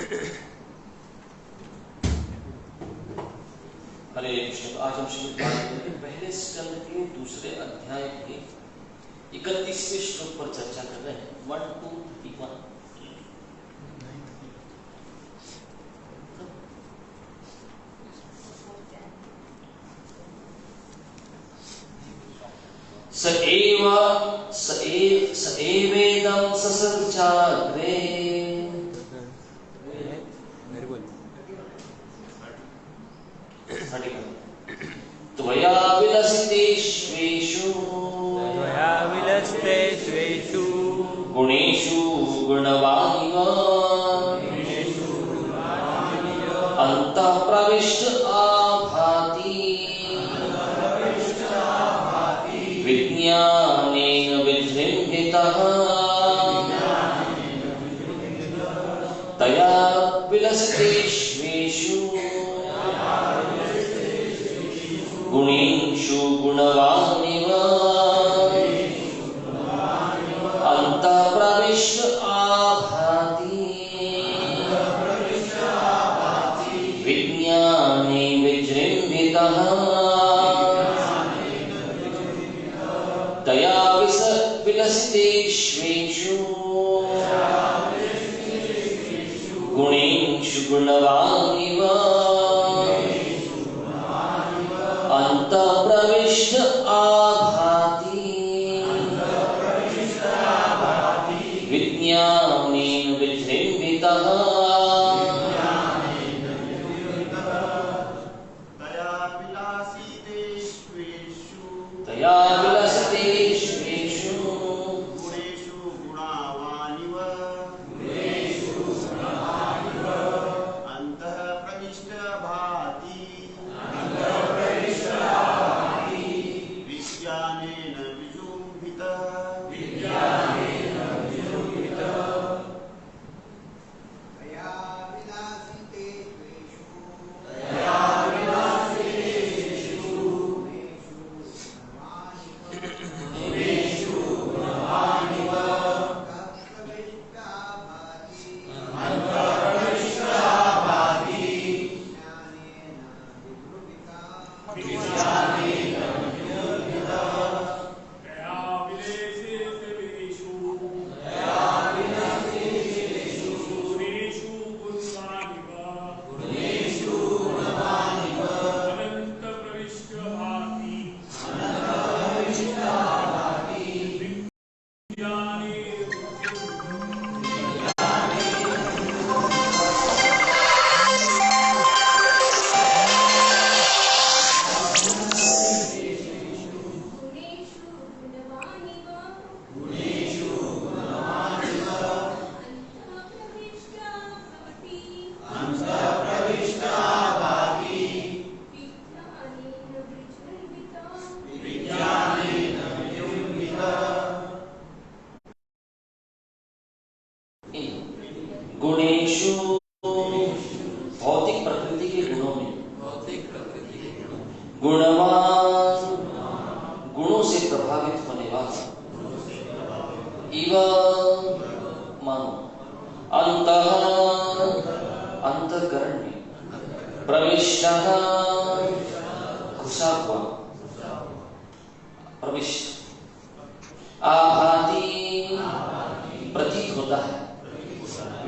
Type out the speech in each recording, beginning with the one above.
हरे कृष्ण। आज हम श्रीमद् भागवत के पहले स्कंद के दूसरे अध्याय के 31वें श्लोक पर चर्चा कर रहे हैं। 1 2 31। स एवेदं ससर्चाग्रे त्वया विलसितेष्वेषु गुणेषु गुणवानिव अन्तः प्रविष्ट आभाति विज्ञानेन विजृम्भितः तया विलसितेष्वेषु गुणेषु गुणवानिव अन्तः प्रविष्ट आभाति विज्ञाने विजृम्भितः तया विलसितेष्वेषु गुणेषु गुणवानिव अन्तः प्रविष्ट आभाति विज्ञानेन विजृम्भितः तया विलसितेष्वेषु गुणेषु गुणवानिव अन्तः प्रविष्ट भाति विज्ञानेन विजृम्भितः गुणेषु भौतिक प्रकृति के गुणों में गुणवान गुणों से प्रभावित होने वाला इव मानो अंतः अंतःकरण में प्रविष्टः घुसा हुआ प्रविष्ट आभाति प्रतीत होता है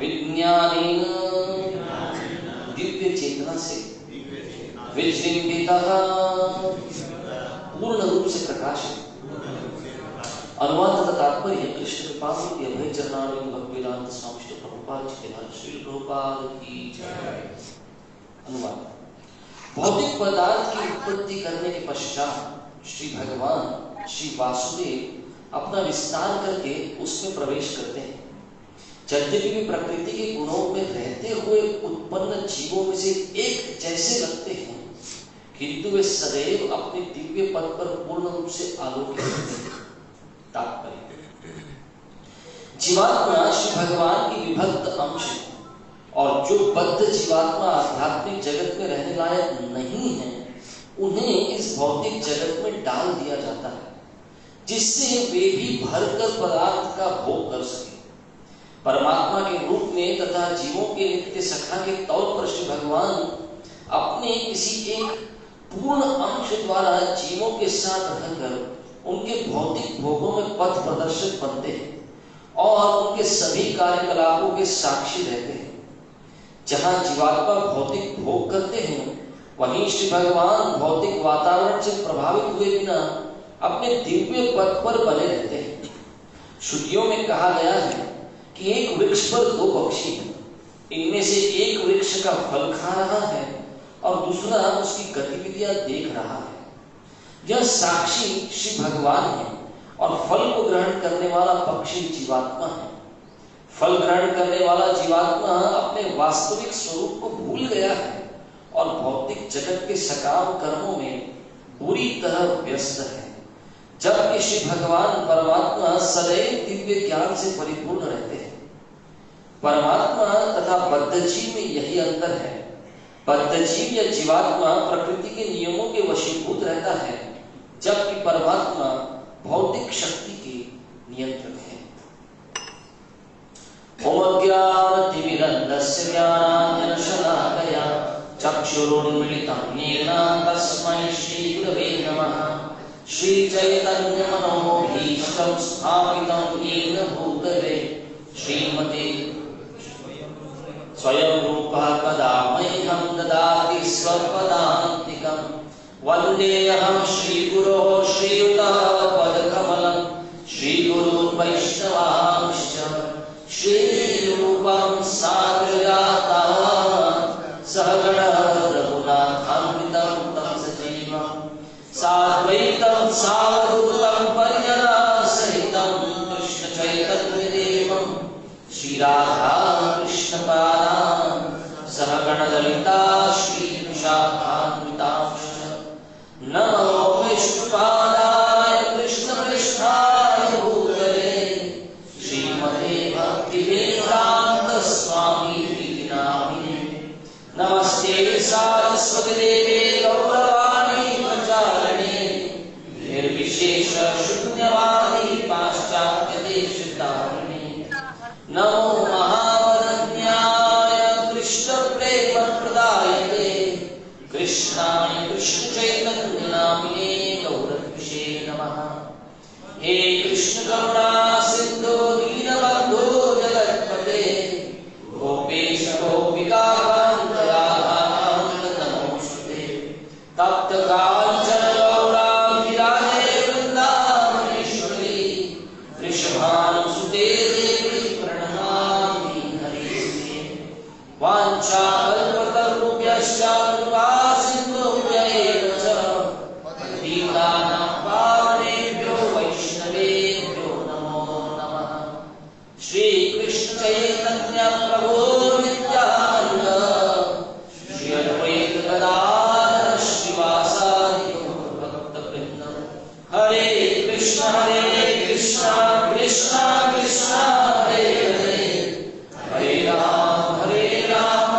विज्ञानेन दिव्य चेतना से विजृम्भितः पूर्ण रूप से प्रकाशित। अनुवाद तथा तात्पर्य कृष्ण कृपामूर्ति अभय चरणारविंद भक्तिवेदांत स्वामी श्री प्रभुपाद जी के नाम श्री प्रभुपाद की जय। अनुवाद। भौतिक पदार्थ की उत्पत्ति करने के पश्चात श्री भगवान श्री वासुदेव अपना विस्तार करके उसमें प्रवेश करते हैं। यद्यपि वे प्रकृति के गुणों में रहते हुए उत्पन्न जीवों में से एक जैसे लगते हैं, किंतु वे सदैव अपने दिव्य पद पर पूर्ण रूप से आलोकित होते हैं। तात्पर्य। जीवात्मा श्री भगवान की विभक्त अंश है और जो बद्ध जीवात्मा आध्यात्मिक जगत में रहने लायक नहीं है, उन्हें इस भौतिक जगत में डाल दिया जाता है, जिससे वे भी भरकर पदार्थ का भोग कर सके। परमात्मा के रूप में तथा जीवों के नित्य सखा के तौर पर श्री भगवान अपने किसी एक पूर्ण अंश द्वारा जीवों के साथ रहकर उनके भौतिक भोगों में पथ प्रदर्शक बनते हैं और उनके सभी कार्यकलापों के साक्षी रहते हैं। जहां जीवात्मा भौतिक भोग करते हैं, वहीं श्री भगवान भौतिक वातावरण से प्रभावित हुए बिना अपने दिव्य पद पर बने रहते हैं। श्रुतियों में कहा गया है कि एक वृक्ष पर दो पक्षी हैं, इनमें से एक वृक्ष का फल खा रहा है और दूसरा उसकी गतिविधियां देख रहा है। यह साक्षी श्री भगवान है और फल को ग्रहण करने वाला पक्षी जीवात्मा है। फल ग्रहण करने वाला जीवात्मा अपने वास्तविक स्वरूप को भूल गया है और भौतिक जगत के सकाम कर्मों में बुरी तरह व्यस्त है, जबकि श्री भगवान परमात्मा सदैव दिव्य ज्ञान से परिपूर्ण रहते हैं। परमात्मा तथा बद्धजीव में यही अंतर है। बद्धजीव या जीवात्मा प्रकृति के नियमों के वशीभूत रहता है, जबकि परमात्मा भौतिक शक्ति के नियंत्रक है। ओम ज्ञानतिमिरन्धस्य ज्ञानाञ्जनशलाकया चक्षुरुन्मीलितं येन तस्मै श्रीगुरवे नमः। श्रीचैतन्यमनोभीष्टं स्थापितं येन भूतले श्रीमते स्वयं रूपः कदा मह्यं ददाति स्वपदान्तिकं। वन्देऽहं श्रीगुरोः श्रीयुतपदकमलं श्रीगुरुवैष्णवांश्च श्रीरूपं साग्रजाता सहगण रघुनाथान्वितं तं सजीवं साद्वैतं सावधूतं परिजनसहितं कृष्ण चैतन्यदेवं श्रीराधा कृष्णपादान् सहगण ललिता श्रीविशाखान्वितांश्च नमो विष्णुपादाय कृष्णपृष्ठाय भूतले श्रीमते भक्तिवेदान्त स्वामी नामिने। नमस्ते सारस्वती देवे गौरवाणी प्रचारिणे निर्विशेष शून्यवादी पाश्चात्य देशतारिणे। नमो महावदन्याय कृष्ण प्रेम प्रदायते कृष्णाय कृष्ण चैतन्य नामिने गौरविषे नमः। हे कृष्ण करुणा सिंधु दीनबंधु जगत्पते गोपेश गोपिका कांत राधा कांत नमोस्तुते। तप्त कांचन गौरांगी राधे वृंदावनेश्वरी वृषभानुसुते देवी प्रणमामि हरिप्रिये। वाञ्छाकल्पतरुभ्यश्च कृपा सिन्धुभ्य एव च पतितानां पावनेभ्यो वैष्णवेभ्यो नमो नमः। श्री कृष्ण चैतन्य प्रभु नित्यानंद श्री अद्वैत गदाधर श्रीवासादि भक्तवृंद। हरे कृष्ण कृष्ण कृष्ण हरे हरे हरे राम राम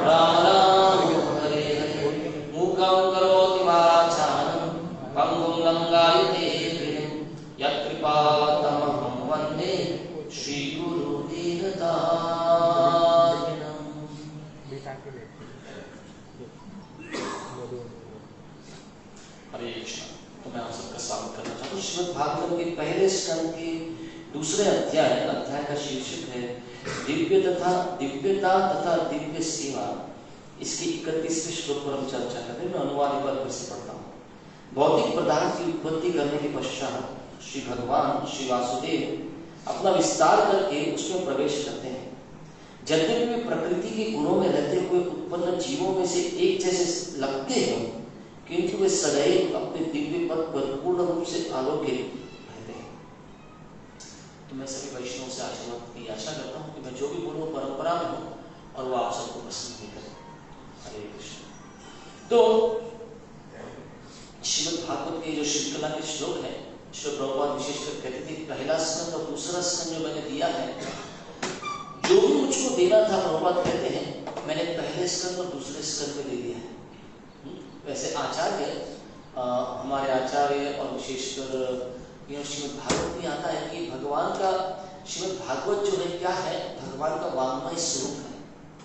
राम हरे हरे। मूकं करोति वाचालं पंगुं लंघयते गिरिं यत्कृपातमहं वन्दे श्रीगुरुदीनतारिणम्। हरे कृष्ण। तो मैं आप सबका स्वागत करना चाहता हूँ श्रीमद् भागवत के पहले स्कंद के दूसरे अध्याय का शीर्षक है दिव्यता तथा दिव्य सेवा। इसकी 31वें श्लोक पर हम चर्चा करते हैं। मैं अनुवाद एक बार फिर से पढ़ता हूँ। भौतिक पदार्थ की उत्पत्ति करने के पश्चात श्री भगवान श्री वासुदेव अपना विस्तार करके उसमें प्रवेश करते हैं। यद्यपि वे प्रकृति के गुणों में रहते हुए उत्पन्न जीवों में से एक जैसे लगते हैं, किंतु वे सदैव अपने दिव्य पद पर पूर्ण रूप से आलोकित रहते हैं। तो मैं सभी वैष्णवों से आशीर्वाद की आशा करता हूँ कि मैं जो भी बोलूँ परंपरा में हूँ और वो आप सबको पसंद भी करें। हरे कृष्ण। तो श्रीमद् भागवत के जो श्रृंखला के श्लोक है, श्री प्रभुपाद विशेषकर कहते थे पहला स्कंद और दूसरा स्कंद जो मैंने दिया है, जो भी मुझको देना था प्रभुपाद कहते हैं मैंने पहले स्कंद और दूसरे स्कंद में दे दिया है। वैसे आचार्य हमारे आचार्य और विशेषकर श्रीमद् भागवत में आता है कि भगवान का श्रीमद् भागवत जो है क्या है, भगवान का वाङ्मय स्वरूप है।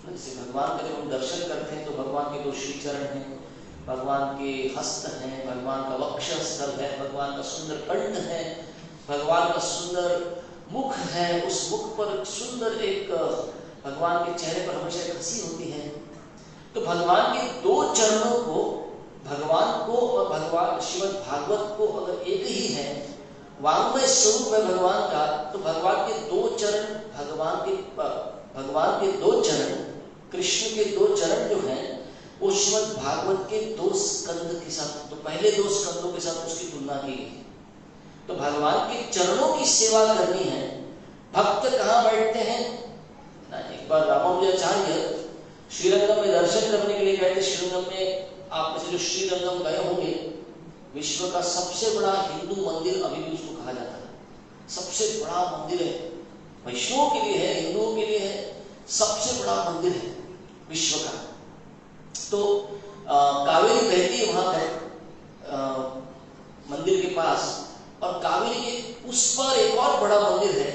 जैसे भगवान का जब हम दर्शन करते हैं तो भगवान के 2 श्री चरण हैं, भगवान के हस्त हैं, भगवान का वक्षस्थल है, भगवान का सुंदर कंठ है, भगवान का सुंदर मुख है, उस मुख पर सुंदर एक भगवान के चेहरे पर हमेशा एक हंसी होती है। तो भगवान के 2 चरणों को, भगवान को और भगवान श्रीमद् भागवत को अगर एक ही है, वाङ्मय स्वरूप है भगवान का, तो भगवान के 2 चरण, भगवान के 2 चरण, कृष्ण के 2 चरण जो हैं वो श्रीमद् भागवत के 2 स्कंद के साथ, तो पहले 2 स्कंदों के साथ उसकी तुलना की गई। तो भगवान के चरणों की सेवा करनी है। भक्त कहाँ बैठते हैं ना, एक बार रामानुजाचार्य श्रीरंगम में दर्शन करने के लिए गए थे। श्रीरंगम में आप में से जो श्रीरंगम गए होंगे, विश्व का सबसे बड़ा हिंदू मंदिर अभी भी उसको कहा जाता है। सबसे बड़ा मंदिर है, वैष्णवों के लिए है, हिंदुओं के लिए है, सबसे बड़ा मंदिर है विश्व का। तो कावेरी बहती है वहां पर मंदिर के पास, और कावेरी के उस पर एक और बड़ा मंदिर है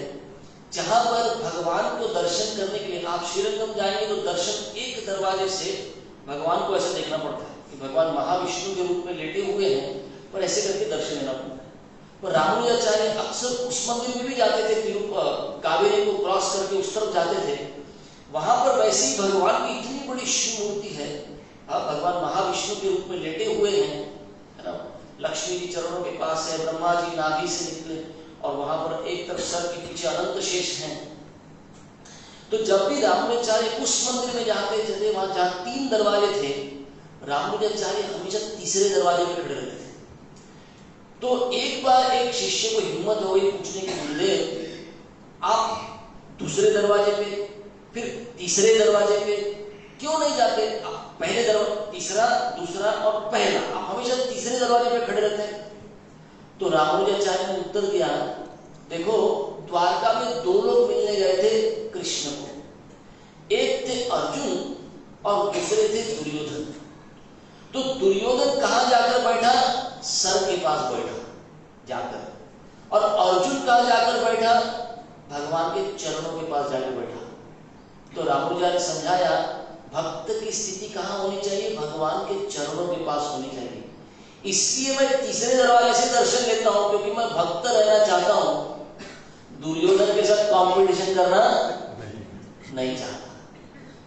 जहां पर भगवान को दर्शन करने के लिए आप श्रीरंगम जाएंगे तो दर्शन एक दरवाजे से भगवान को ऐसे देखना पड़ता है कि भगवान महाविष्णु के रूप में लेटे हुए हैं, पर ऐसे करके दर्शन लेना पड़ता है। पर रामानुजाचार्य अक्सर उस मंदिर में भी जाते थे, कावेरी को क्रॉस करके उस तरफ जाते थे। वहां पर वैसे ही भगवान की इतनी बड़ी शिव मूर्ति है, भगवान महाविष्णु के रूप में लेटे हुए हैं, है ना। लक्ष्मी जी चरणों के पास है, ब्रह्मा जी नाभि से निकले, और वहां पर एक तरफ सर के पीछे अनंत शेष हैं। तो जब भी रामानुजाचार्य उस मंदिर में जाते थे, वहां जहां 3 दरवाजे थे, रामानुजाचार्य हमेशा तीसरे दरवाजे पे खड़े रहते थे। तो एक बार एक शिष्य को हिम्मत हो गई पूछने की, गुरुदेव आप दूसरे दरवाजे पे, फिर तीसरे दरवाजे पे क्यों नहीं जाते? आप पहले दरवाजा, तीसरा, दूसरा और पहला, आप हमेशा तीसरे दरवाजे पे खड़े रहते हैं। तो रामानुजाचार्य ने उत्तर दिया, देखो द्वारका में 2 लोग मिलने गए थे कृष्ण को, एक थे अर्जुन और दूसरे थे दुर्योधन। तो दुर्योधन कहां जाकर बैठा? सर के पास बैठा जाकर, और अर्जुन कहां जाकर बैठा? भगवान के चरणों के पास जाकर बैठा। तो रामानुजाचार्य ने समझाया, भक्त की स्थिति कहां होनी चाहिए? भगवान के चरणों के पास होनी चाहिए। इसलिए मैं तीसरे दरवाजे से दर्शन लेता हूं, क्योंकि मैं भक्त रहना चाहता हूं, दुर्योधन के साथ कंपटीशन करना नहीं चाहता।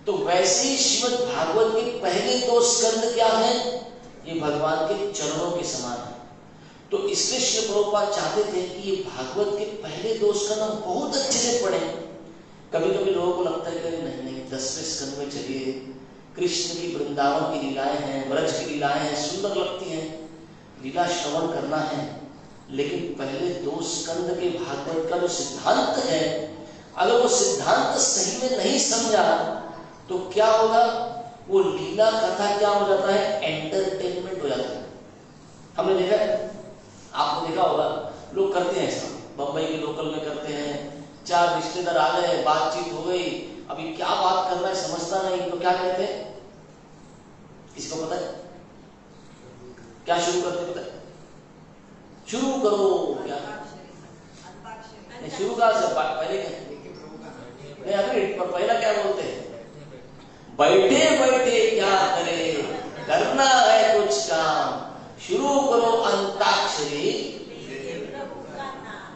तो वैसे ही श्रीमद् भागवत के पहले 2 स्कंद क्या हैं? ये भगवान के चरणों के समान है। तो इसलिए श्री प्रभुपाद चाहते थे कि ये भागवत के पहले 2 स्कंद हम बहुत अच्छे से पढ़ें। कभी कभी लोगों को लगता है कि नहीं 10वें स्कंद में चलिए, कृष्ण की वृंदावन की लीलाएं हैं, ब्रज की लीलाएं हैं, सुंदर लगती हैं, लीला श्रवण करना है। लेकिन पहले 2 स्कंद के भागवत का जो सिद्धांत है, अगर वो सिद्धांत सही में नहीं समझा तो क्या होगा? वो लीला कथा क्या हो जाता है? एंटरटेनमेंट हो जाता है। हमने देखा है, आपने देखा होगा, लोग करते हैं ऐसा, बंबई के लोकल में करते हैं। 4 रिश्तेदार आ गए, बातचीत हो गई, अभी क्या बात करना है समझता नहीं, तो क्या कहते हैं? किसको पता है क्या शुरू करते? पता है? शुरू करो क्या? नहीं, शुरू का पहले क्या? नहीं, अभी पर पहला क्या बोलते हैं? बैठे बैठे क्या करे, करना है कुछ काम, शुरू करो अंताक्षरी।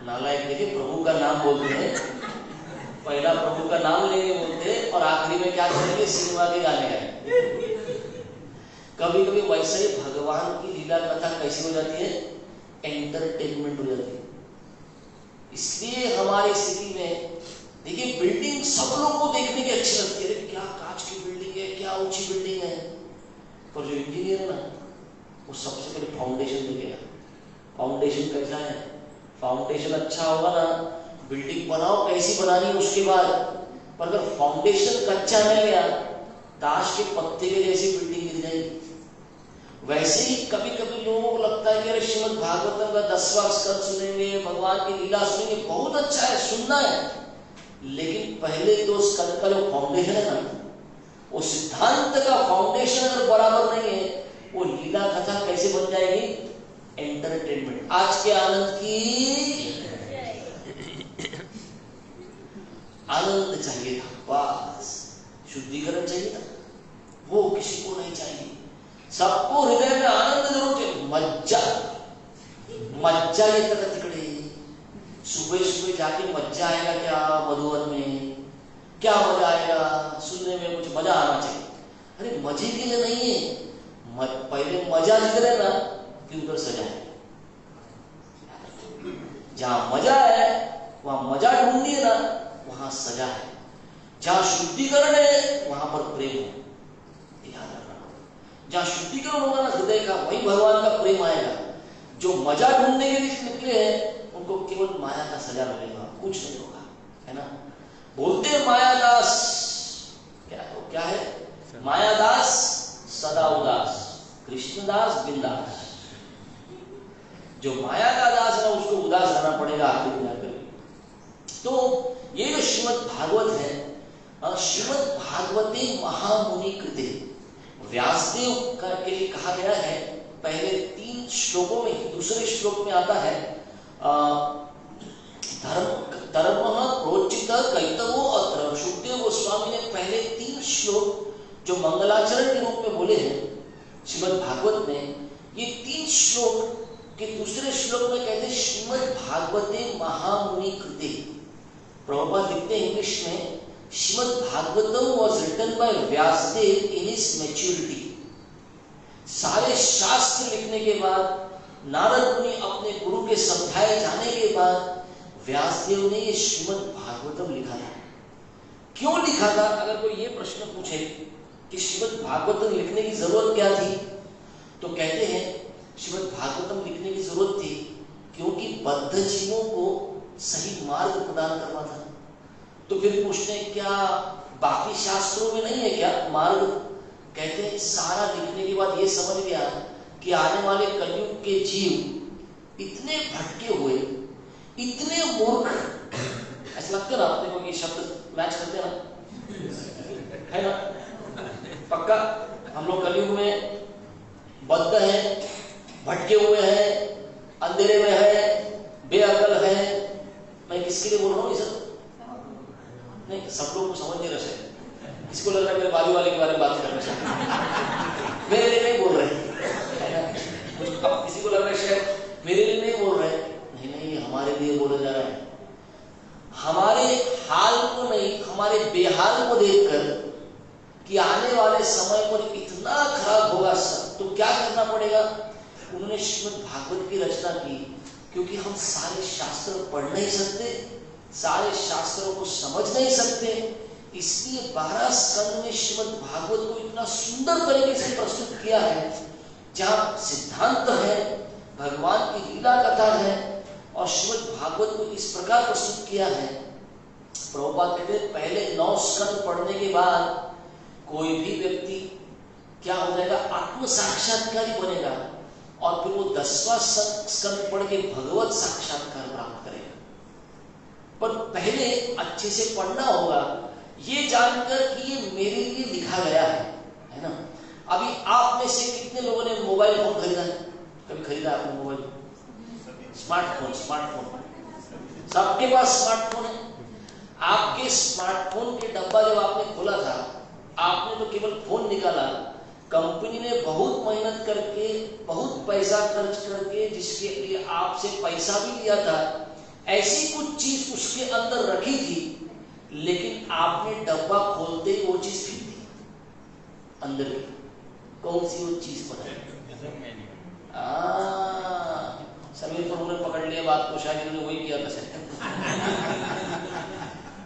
नालायक देखिए, प्रभु का नाम बोलते हैं, पहला प्रभु का नाम लेंगे बोलते हैं, और आखिरी में क्या करेंगे? सिनेमा के गाने गाएंगे। कभी कभी वैसे ही भगवान की लीला कथा कैसी हो जाती है? एंटरटेनमेंट हो जाती है। इसलिए हमारी स्थिति में देखिए, बिल्डिंग सब लोगों को देखने की अच्छी लगती है, क्या कांच की बिल्डिंग है, क्या ऊंची बिल्डिंग है, पर जो इंजीनियर है ना, वो सबसे पहले फाउंडेशन देखेगा। फाउंडेशन कैसा है? फाउंडेशन अच्छा होगा ना, बिल्डिंग बनाओ कैसी बनानी है उसके बाद। पर अगर फाउंडेशन कच्चा नहीं गया, ताश के पत्ते के जैसी बिल्डिंग गिर जाएगी। वैसे ही कभी कभी लोगों को लगता है कि अरे श्रीमद् भागवतम का 10वां स्कंद सुनेंगे, भगवान की लीला सुनेंगे, बहुत अच्छा है, सुनना है। लेकिन पहले 2 स्कंद का जो फाउंडेशन है ना, वो सिद्धांत का फाउंडेशन अगर बराबर नहीं है, वो लीला कथा कैसे बन जाएगी? एंटरटेनमेंट। आज के आनंद की आनंद चाहिए था, बस शुद्धिकरण चाहिए था, वो किसी को नहीं चाहिए। सबको हृदय में आनंद जरूर चाहिए, मज्जा मज्जा ये तक तिकड़े। सुबह सुबह जाके मज्जा आएगा क्या मधुवन में? क्या मजा आएगा? सुनने में कुछ मजा आना चाहिए। अरे मजे के लिए नहीं है, पहले मजा निकले ना कि उधर सजा है। जहां मजा है वहां मजा ढूंढिए ना, वहां सजा है। जहां शुद्धिकरण है वहां पर प्रेम है, ध्यान रखना। जहां शुद्धिकरण होगा ना हृदय का, वही भगवान का प्रेम आएगा। जो मजा ढूंढने के लिए निकले हैं उनको केवल माया का सजा मिलेगा, कुछ नहीं होगा, है ना। बोलते हैं मायादास, क्या है? मायादास सदा उदास, कृष्णदास बिंदास। जो माया का दास है ना उसको उदास रहना पड़ेगा आखिर में जाकर। तो ये जो श्रीमद् भागवत है, श्रीमद् भागवते महामुनि कृते, व्यासदेव के लिए कहा गया है। पहले 3 श्लोकों में, दूसरे श्लोक में आता है धर्म प्रोचित कैतवो अत्र। सुखदेव गोस्वामी ने पहले 3 श्लोक जो मंगलाचरण के रूप में बोले हैं श्रीमद् भागवत में, ये 3 श्लोक के दूसरे श्लोक में कहते हैं श्रीमद् भागवते महामुनि कृते। प्रभुपाद लिखते हैं इंग्लिश में, Srimad Bhagavatam was written by Vyasadeva in his maturity. सारे शास्त्र लिखने के बाद, नारद मुनि अपने गुरु के समझाए जाने के बाद व्यासदेव ने ये श्रीमद् भागवतम लिखा था। क्यों लिखा था? अगर कोई ये प्रश्न पूछे कि श्रीमद् भागवतम लिखने की जरूरत क्या थी, तो कहते हैं श्रीमद् भागवतम लिखने की जरूरत थी क्योंकि बद्ध जीवों को सही मार्ग प्रदान करना था। तो फिर पूछते हैं क्या बाकी शास्त्रों में नहीं है क्या मार्ग? कहते हैं सारा लिखने के बाद ये समझ गया कि आने वाले कलयुग के जीव इतने भटके हुए, इतने मूर्ख, ऐसा लगता है ना आपने को कि शब्द मैच करते हैं ना, है ना? पक्का हम लोग कलयुग में बद्ध हैं, भटके हुए हैं, अंधेरे में है, बेअकल है। मैं किसके लिए बोल रहा हूँ ये सब? नहीं, सब लोग को समझ नहीं रहे। इसको लग रहा है मेरे बाजू वाले के बारे में बात करना चाहिए, मेरे लिए नहीं बोल रहे, है ना? अब किसी को लग रहा है शायद मेरे लिए नहीं बोल रहे, नहीं, हमारे लिए बोला जा रहा है। हमारे हाल को नहीं, हमारे बेहाल को देखकर कि आने वाले समय पर इतना खराब होगा सब, तो क्या करना पड़ेगा? उन्होंने श्रीमद् भागवत की रचना की, क्योंकि हम सारे शास्त्र पढ़ नहीं सकते, सारे शास्त्रों को समझ नहीं सकते, इसलिए 12 स्कंद में श्रीमद् भागवत को इतना सुंदर तरीके से प्रस्तुत किया है, जहां सिद्धांत है, भगवान की लीला कथा है, और श्रीमद् भागवत को इस प्रकार प्रस्तुत किया है। प्रभुपाद कहते हैं पहले 9 स्कंद पढ़ने के बाद कोई भी व्यक्ति क्या हो जाएगा? आत्म साक्षात्कारी बनेगा, और फिर वो 10वां स्कंद पढ़ के भगवत साक्षात्कार प्राप्त करेगा। पर पहले अच्छे से पढ़ना होगा, ये जानकर कि ये मेरे लिए लिखा गया है ना। अभी आप में से कितने लोगों ने मोबाइल फोन खरीदा है? कभी खरीदा आपने मोबाइल? स्मार्टफोन सबके पास स्मार्टफोन है। आपके स्मार्टफोन के डब्बा जब आपने खोला था, आपने तो केवल फोन निकाला, कंपनी ने बहुत मेहनत करके, बहुत पैसा खर्च करके, जिसके लिए आपसे पैसा भी लिया था, ऐसी कुछ चीज उसके अंदर रखी थी, लेकिन आपने डब्बा खोलते ही वो चीज फेंक दी अंदर की। कौन सी वो चीज पता है? समीर प्रभु ने पकड़ लिया बात को, शायद उन्होंने वही किया था शायद।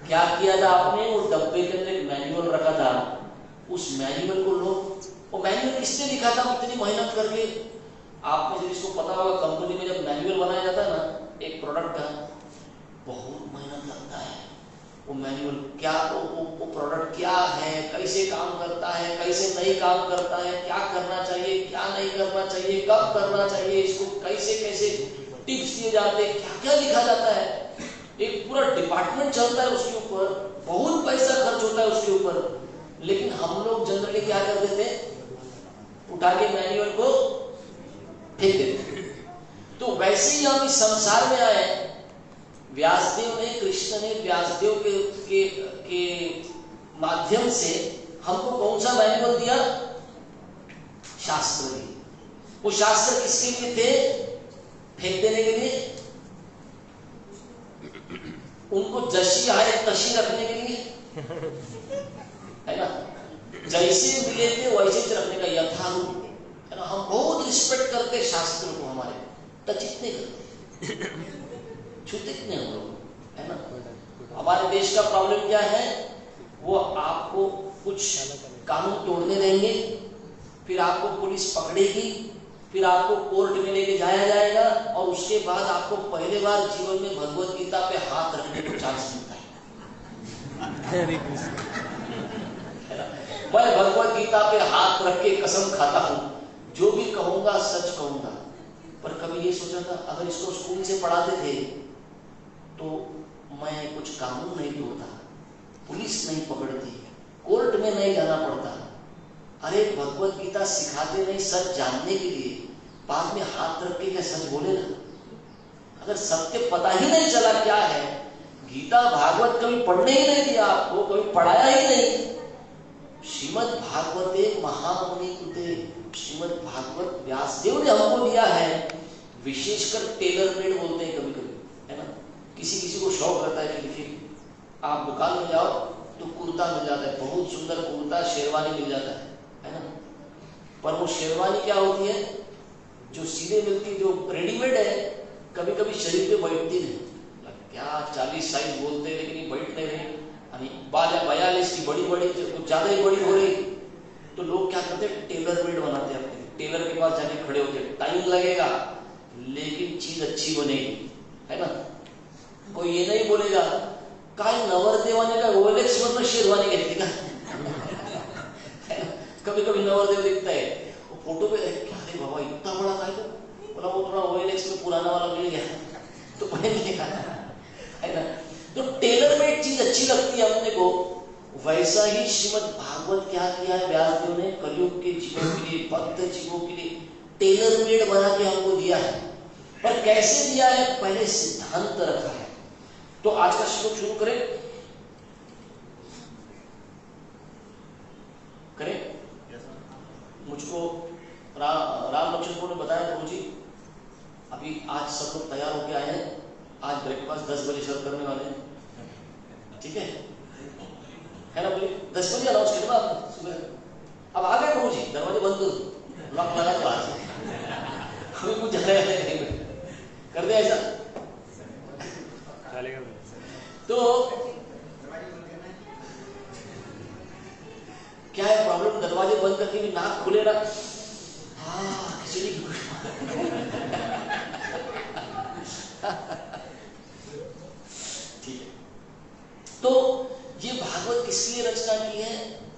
क्या किया था आपने? वो डब्बे के अंदर एक मैनुअल रखा था, उस मैनुअल को लोग, वो मैनुअल किसने लिखा था इतनी मेहनत करके? आप में से जिसको पता होगा, कंपनी में जब मैनुअल बनाया जाता है ना एक प्रोडक्ट का, बहुत मेहनत लगता है। वो मैनुअल क्या, वो प्रोडक्ट क्या है, कैसे काम करता है, कैसे नहीं काम करता है, क्या करना चाहिए, क्या नहीं करना चाहिए, कब करना चाहिए, इसको कैसे कैसे टिप्स दिए जाते हैं, क्या क्या लिखा जाता है। एक पूरा डिपार्टमेंट चलता है उसके ऊपर, बहुत पैसा खर्च होता है उसके ऊपर, लेकिन हम लोग जनरली क्या कर देते हैं? उठा के मैनुअल को फेंक देते। तो वैसे ही हम इस संसार में आए, व्यासदेव ने, कृष्ण ने व्यासदेव के माध्यम से हमको कौन सा मैनुअल दिया? शास्त्र दिए। वो शास्त्र किसके लिए थे? फेंक देने के लिए? उनको जशी आए तशी रखने के लिए, है ना? जैसे मिले थे वैसे रखने का यथारूप, है ना? हम बहुत रिस्पेक्ट करते शास्त्र को, हमारे टच इतने करते, छूते कितने हम लोग, है ना? हमारे देश का प्रॉब्लम क्या है? वो आपको कुछ कानून तोड़ने देंगे, फिर आपको पुलिस पकड़ेगी, फिर आपको कोर्ट में लेके जाया जाएगा, और उसके बाद आपको पहले बार जीवन में भगवत गीता पे हाथ रखने को चांस मिलता है। मैं भगवत गीता पे हाथ रख के कसम खाता हूं, जो भी कहूंगा सच कहूंगा। पर कभी ये सोचा था, अगर इसको स्कूल से पढ़ाते थे तो मैं कुछ कानून नहीं तोड़ता, पुलिस नहीं पकड़ती, कोर्ट में नहीं जाना पड़ता। अरे भगवत गीता सिखाते नहीं सच जानने के लिए, बाद में हाथ रख के क्या सच बोले ना? अगर सत्य पता ही नहीं चला क्या है, गीता भागवत कभी पढ़ने ही नहीं दिया आपको, कभी पढ़ाया ही नहीं। श्रीमद् भागवते महामुनि कृते, श्रीमद् भागवत व्यासदेव ने हमको दिया है। विशेषकर टेलर मेड बोलते हैं कभी कभी, है ना? किसी किसी को शौक रहता है कि देखिए आप दुकान में जाओ तो कुर्ता मिल जाता है, बहुत सुंदर कुर्ता, शेरवानी मिल जाता है ना? पर वो शेरवानी क्या होती है? जो सीधे मिलती, जो रेडीमेड है, कभी कभी शरीर पे बैठती नहीं। क्या 40 साइज बोलते हैं लेकिन ये बैठ नहीं रही, 42 की बड़ी बड़ी, कुछ ज्यादा ही बड़ी हो रही। तो लोग क्या करते हैं? टेलर मेड बनाते हैं अपने, टेलर के पास जाके खड़े होते हैं। टाइम लगेगा लेकिन चीज अच्छी बनेगी, है ना? कोई ये नहीं बोलेगा काय नवरदेवाने का रोलेक्स वरनं शेरवानी घेतली का? कभी कभी नवरदेव दिखता है वो फोटो पे, क्या रे बाबा इतना बड़ा काय, तो बोला वो थोड़ा ओएलएक्स में पुराना वाला मिल गया तो पहन लिया, है ना? तो टेलर मेड चीज अच्छी लगती है अपने को। वैसा ही श्रीमद् भागवत क्या किया है व्यासदेव ने? कलयुग के जीवों के लिए, भक्त जीवों के लिए टेलर मेड बना के हमको दिया है। पर कैसे दिया है? पहले सिद्धांत रखा है। तो आज का श्लोक शुरू करें? मुझको राम लक्ष्मण को ने बताया प्रभु जी अभी आज सब लोग तैयार होके आए हैं, आज ब्रेकफास्ट 10 बजे सर्व करने वाले हैं, ठीक है ना? बोलिए 10 बजे अनाउंस किया था सुबह। अब आ गए प्रभु जी, दरवाजे बंद कर दो, लॉक लगा दो, आज हमें कुछ जाना है कर दे ऐसा। तो क्या है प्रॉब्लम? दरवाजे बंद करके भी नाक खुले रहा, खिचड़ी ठीक है। तो ये भागवत किस लिए रचना की है?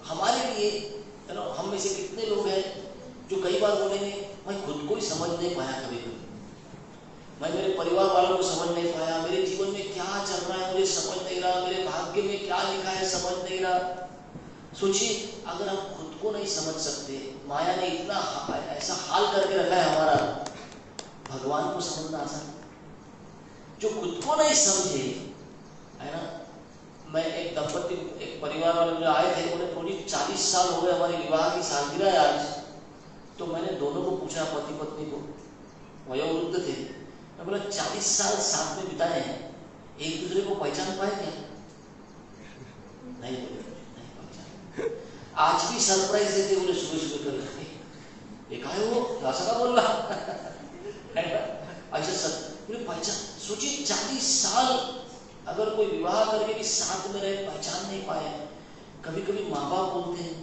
हमारे लिए, है ना? हम में से कितने लोग हैं जो कई बार बोलेंगे मैं खुद को ही समझ नहीं पाया, कभी कभी मैं मेरे परिवार वालों को समझ नहीं पाया, मेरे जीवन में क्या चल रहा है मुझे समझ नहीं रहा, मेरे भाग्य में क्या लिखा है समझ नहीं रहा। सोचिए, अगर हम खुद को नहीं समझ सकते, माया ने इतना ऐसा हाल करके रखा है हमारा, भगवान को समझना आसान? जो खुद को नहीं समझे, है ना? मैं एक दंपति, एक परिवार वाले जो आए थे, उन्हें थोड़ी 40 साल हो गए हमारे विवाह की सालगिरह है आज। तो मैंने दोनों को पूछा, पति पत्नी को, वयोवृद्ध थे, मैं बोला 40 साल साथ में बिताए हैं, एक दूसरे को पहचान पाए क्या? नहीं बोले, नहीं पहचान। आज भी सरप्राइज देते बोले सुबह सुबह कर, एक आए वो ऐसा का बोल रहा ऐसा सर बोले पहचान। सोचिए 40 साल अगर कोई विवाह करके भी साथ में रहे, पहचान नहीं पाए। कभी कभी माँ बाप बोलते हैं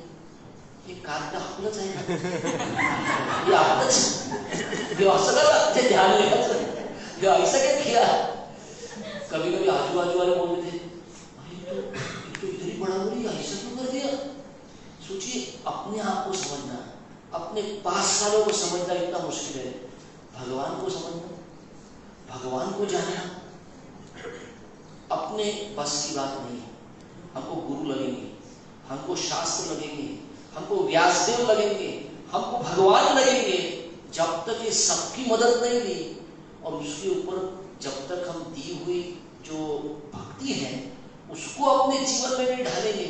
हे कार्ड आपलंच आहे ना, हे आपलंच, हे असं का लागते ध्यान लेकर, हे ऐसा क्या किया? कभी कभी आजू बाजू वाले बोलते थे अरे तो इधर ही बड़ा बोली, ऐसा क्यों कर दिया? सोचिए, अपने आप को समझना, अपने 5 सालों को समझना इतना मुश्किल है, भगवान को समझना, भगवान को जानना अपने बस की बात नहीं है। हमको गुरु लगेंगे, हमको शास्त्र लगेंगे, हमको व्यासदेव लगेंगे, हमको भगवान लगेंगे। जब तक ये सबकी मदद नहीं ली और उसके ऊपर जब तक हम दी हुई जो भक्ति है उसको अपने जीवन में नहीं ढालेंगे,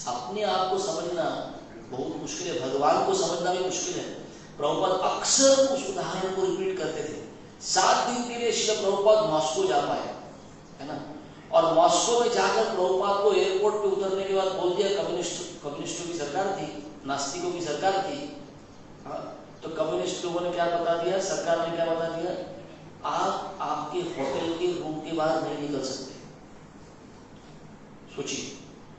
अपने आप को समझना बहुत मुश्किल है, भगवान को समझना भी मुश्किल है। प्रभुपाद अक्सर उस उदाहरण को रिपीट करते थे। 7 दिन के लिए श्रील प्रभुपाद मॉस्को जा पाए, है ना, और मॉस्को में जाकर प्रभुपाद को एयरपोर्ट पे उतरने के बाद बोल दिया, कम्युनिस्टों की सरकार थी, नास्तिकों की सरकार थी, तो कम्युनिस्ट लोगों ने क्या बता दिया, सरकार ने क्या बता दिया, आप आपके होटल के रूम के बाहर नहीं निकल सकते। सोचिए,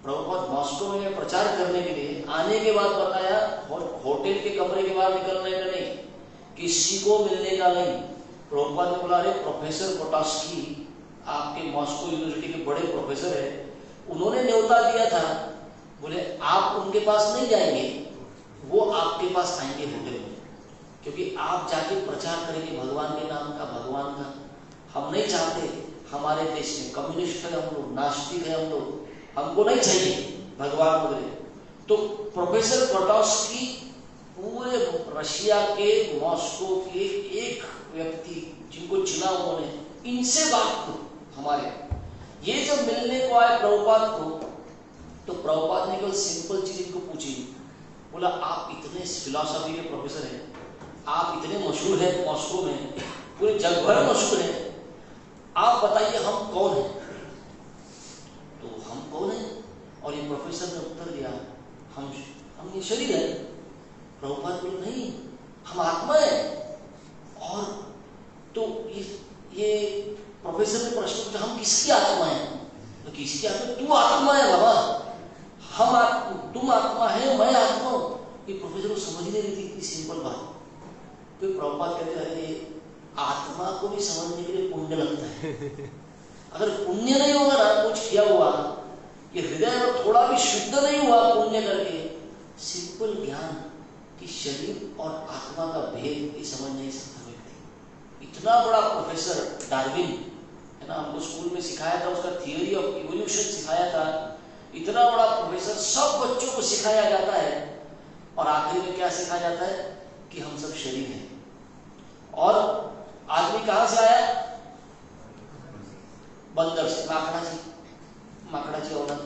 प्रभुपाद मॉस्को में प्रचार करने के लिए आने के बाद बताया होटल के कमरे के बाहर निकलने का नहीं, किसी को मिलने का नहीं। प्रभुपाद ने बोला, अरे प्रोफेसर कोटास्की आपके मॉस्को यूनिवर्सिटी के बड़े प्रोफेसर है, उन्होंने न्योता दिया था, बोले आप उनके पास नहीं जाएंगे, वो आपके पास आएंगे होटल में, क्योंकि आप जाके प्रचार करेंगे भगवान के नाम का, भगवान का। हम नहीं चाहते हमारे देश में कम्युनिस्ट है हम लोग, नास्तिक है हम लोग, हमको नहीं चाहिए भगवान वगैरह। तो प्रोफेसर कोटास्की पूरे रशिया के मॉस्को के एक व्यक्ति जिनको चुना उन्होंने, इनसे बात को हमारे ये जब मिलने को आए प्रभुपाद को, तो प्रभुपाद ने केवल सिंपल चीज इनको पूछी, बोला आप इतने फिलॉसफी के प्रोफेसर हैं, आप इतने मशहूर हैं मॉस्को में, पूरे जग भर मशहूर हैं, आप बताइए हम कौन हैं? तो हम कौन हैं? और ये प्रोफेसर ने उत्तर दिया, हम ये शरीर है। प्रभुपाद बोले नहीं, हम आत्मा है। और तो ये प्रोफेसर ने प्रश्न पूछा, हम किसकी आत्मा है? तो किसकी आत्मा? तू आत्मा है बाबा, तुम आत्मा है, मैं आत्मा हूं। ये प्रोफेसर को समझ नहीं रही थी इतनी सिंपल बात। तो प्रभुपाद कहते अरे आत्मा को भी समझने के लिए पुण्य लगता है, अगर पुण्य नहीं होगा ना, कुछ किया हुआ, ये हृदय में थोड़ा भी शुद्ध नहीं हुआ पुण्य करके, सिंपल ज्ञान कि शरीर और आत्मा का भेद ये समझ नहीं सकता व्यक्ति। इतना बड़ा प्रोफेसर डार्विन है ना, हमको स्कूल में सिखाया था, उसका थियोरी ऑफ इवोल्यूशन सिखाया था। इतना बड़ा प्रोफेसर, सब बच्चों को सिखाया जाता है, और आखिरी में क्या सिखाया जाता है कि हम सब शरीर हैं। और आदमी कहां से आया? बंदर से, माकड़ा जी औलाद।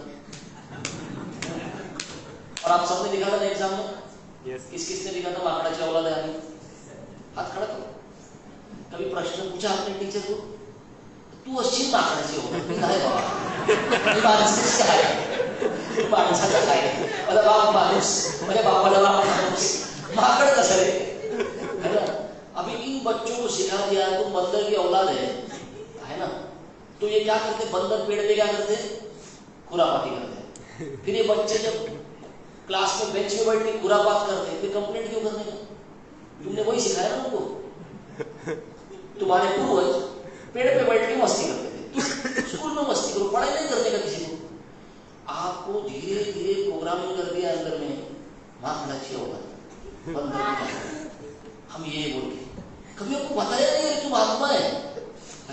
और आप सबने लिखा था ना एग्जाम में, किसने लिखा था माकड़ा जी औलाद है? हाथ खड़ा करो। कभी प्रश्न पूछा आपने टीचर को, तू अशी माकडाची औलाद काय बाबा, माणसाची आहे, माणसाचा काय, माझा बाप माणूस, माझ्या बापाला बाप माणूस, माकड़ कसं रे, है ना? अभी इन बच्चों को सिखा दिया तुम बंदर की औलाद है ना, तो ये क्या करते, बंदर पेड़ पे क्या करते, खुरापाती करते। फिर ये बच्चे जब क्लास में बेंच में बैठ के खुरापात करते, फिर कंप्लेंट क्यों करने का? तुमने वही सिखाया ना उनको। तुम्हारे पूर्वज पेड़ पे बैठ के मस्ती करते थे, स्कूल में मस्ती करो, पढ़ाई नहीं करने का किसी को। आपको धीरे धीरे प्रोग्रामिंग कर दिया अंदर में, माकड़ाची औलाद, बंदर की, हम ये बोल के कभी आपको बताया नहीं है तुम आत्मा है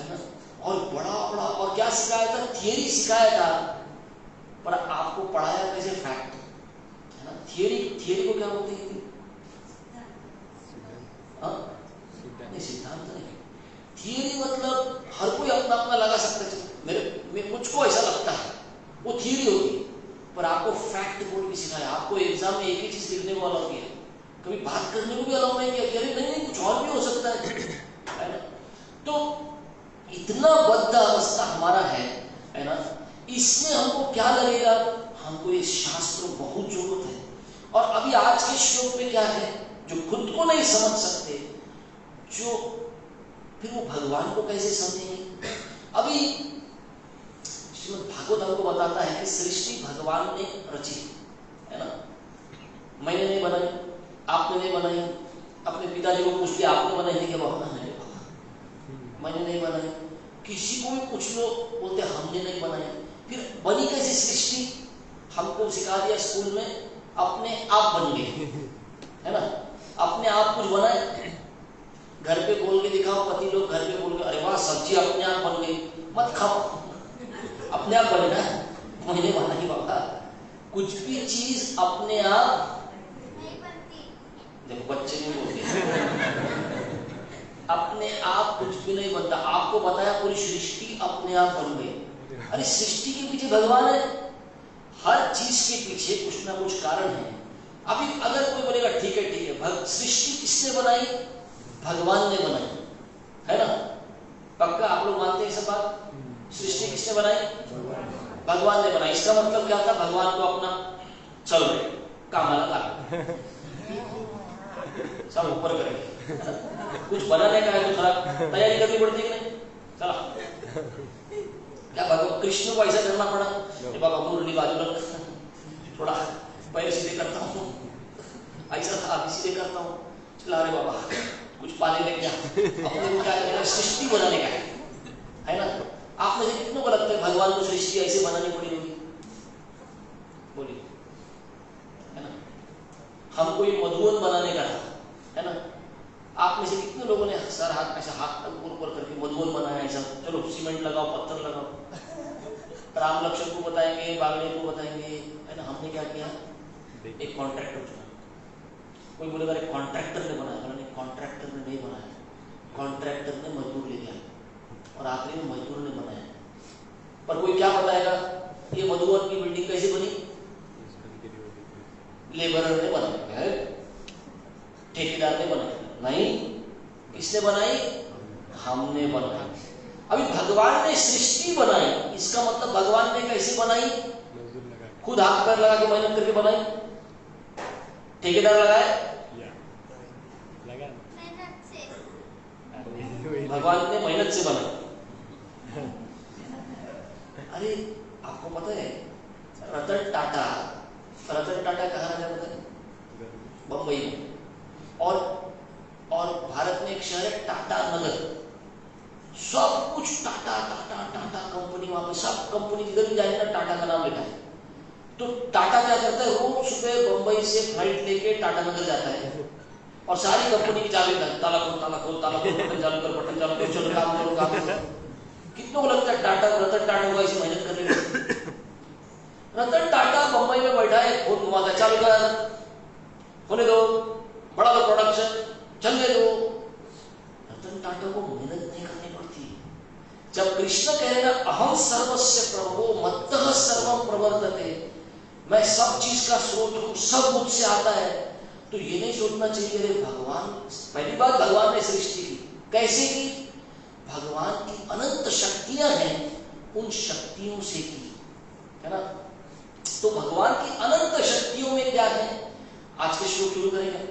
ना? और बड़ा बड़ा और क्या सिखाया था, थियरी सिखाया था, पर आपको पढ़ाया कैसे, फैक्ट, है ना? थियरी को क्या बोलते हैं? नहीं, सिद्धांत नहीं। थियरी मतलब हर कोई अपना अपना लगा सकता है, मुझको ऐसा लगता है, वो थियरी होती है। पर आपको फैक्ट बोल के सिखाया, आपको एग्जाम में एक ही चीज लिखने को अलाउ किया, कभी बात करने को भी अलाउ नहीं किया, अरे नहीं कुछ और भी हो सकता है ना? तो इतना बद्ध अवस्था हमारा है ना, इसमें हमको क्या लगेगा, हमको ये शास्त्र बहुत जरूरत है। और अभी आज के श्लोक में क्या है, जो खुद को नहीं समझ सकते, जो फिर वो भगवान को कैसे समझेंगे? अभी श्रीमद् भागवत हमको बताता है कि सृष्टि भगवान ने रची है ना, मैंने नहीं बनाई, आपने नहीं बनाई। अपने पिताजी को पूछ लिया, आपने बनाई? नहीं, बाबा नहीं, मैंने नहीं बनाई। किसी को भी पूछ लो, बोलते हमने नहीं बनाई। फिर बनी कैसे सृष्टि? हमको सिखा दिया स्कूल में, अपने आप बन गए, है ना? अपने आप कुछ बनाए, घर पे बोल के दिखाओ, पति लोग घर पे बोल के, अरे वाह सब्जी अपने आप बन गई, मत खाओ, अपने आप बनेगा, मैंने बना ही बाबा। कुछ भी चीज अपने आप नहीं बनती। देखो बच्चे नहीं बोलते, अपने आप कुछ भी नहीं बनता। आपको बताया पूरी सृष्टि अपने आप बन गई। अरे सृष्टि के पीछे भगवान है, हर चीज के पीछे कुछ ना कुछ कारण है। अभी अगर कोई बोलेगा ठीक है, सृष्टि किसने बनाई? भगवान ने बनाई, है ना? पक्का आप लोग मानते हैं सब बात? सृष्टि किसने बनाई? भगवान ने बनाई। इसका मतलब क्या था? भगवान को अपना चल रहे काम लगा सब ऊपर करेंगे, कुछ बनाने का है तो थोड़ा तैयारी करनी पड़ती है कि नहीं? चला क्या भगवान कृष्ण को ऐसा करना पड़ा? बाबा मुरली बाजू रख, थोड़ा पैर सीधे करता हूँ, ऐसा था अभी सीधे करता हूँ, चला रे बाबा कुछ पाने में क्या अपने को क्या करेगा? सृष्टि बनाने का है ना? आप में से कितनों को लगता है भगवान को सृष्टि ऐसे बनानी पड़ी होगी? बोलिए, है ना? हमको ये मधुवन बनाने का था, है ना? आप में से कितने लोगों ने सर हाथ ऐसा हाथ ऊपर करके मधुवन बनाया? ऐसा चलो सीमेंट लगाओ, पत्थर लगाओ। राम लक्ष्मण को बताएंगे, बागड़े को बताएंगे, है ना? हमने क्या किया? एक कॉन्ट्रैक्टर चुना। कोई बोलेगा अरे कॉन्ट्रैक्टर ने बनाया, मैंने कॉन्ट्रैक्टर ने नहीं बनाया, कॉन्ट्रैक्टर ने मजदूर ले लिया और आखिरी में मजदूर ने बनाया। पर कोई क्या बताएगा ये मधुवन की बिल्डिंग कैसे बनी? लेबरर ने बनाया है, ठेकेदार ने बनाया नहीं, किसने बनाई? हमने बनाई। अभी भगवान ने सृष्टि बनाई, इसका मतलब भगवान ने कैसे बनाई? खुद हाथ पैर लगा के मेहनत करके बनाई? ठेकेदार लगाए? भगवान ने मेहनत से बनाई। अरे आपको पता है रतन टाटा कहाँ रहता है? बंबई में। और भारत में एक शहर है टाटा नगर, सब कुछ टाटा कंपनी, वहां पे सब कंपनी जिधर भी जाएंगे ना टाटा का नाम लिखा है। तो टाटा क्या करता है? रोज सुबह बंबई से फ्लाइट लेके टाटा नगर जाता है और सारी कंपनी की चाबी ताला खोल बटन चालू कर, चलो काम करो। कितनों को लगता है रतन टाटा को ऐसी मेहनत करने की? रतन टाटा बंबई में बैठा है, फोन घुमाता, चालू कर, होने दो, बड़ा दो प्रोडक्शन, चलने दो। रतन टाटा को मेहनत नहीं करनी पड़ती। जब कृष्ण कह रहे ना अहम सर्वस्य प्रभो मत्तः सर्वम प्रवर्तते, मैं सब चीज का स्रोत हूं, सब मुझसे आता है, तो ये नहीं सोचना चाहिए अरे भगवान। पहली बात, भगवान ने सृष्टि की, कैसे की? भगवान की अनंत शक्तियां हैं, उन शक्तियों से की, है ना? तो भगवान की अनंत शक्तियों में क्या है? आज के श्लोक शुरू करेंगे।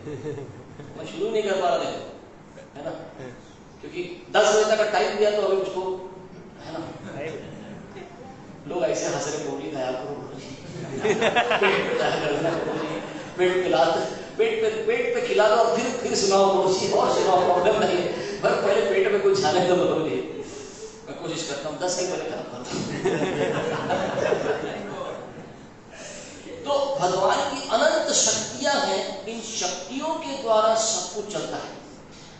मैं शुरू नहीं कर पा रहा है ना, क्योंकि 10 बजे तक का टाइम दिया तो अभी उसको, है ना? लोग ऐसे हंस रहे, बोली दया करो, पेट पे खिला दो और फिर सुनाओ, और सुनाओ, प्रॉब्लम नहीं है, पर पहले पेट में कुछ जाने दो। मैं कोशिश करता हूँ 10 के पहले खत्म करता हूँ। तो भगवान की अनंत शक्तियां हैं, इन शक्तियों के द्वारा सब कुछ चलता है।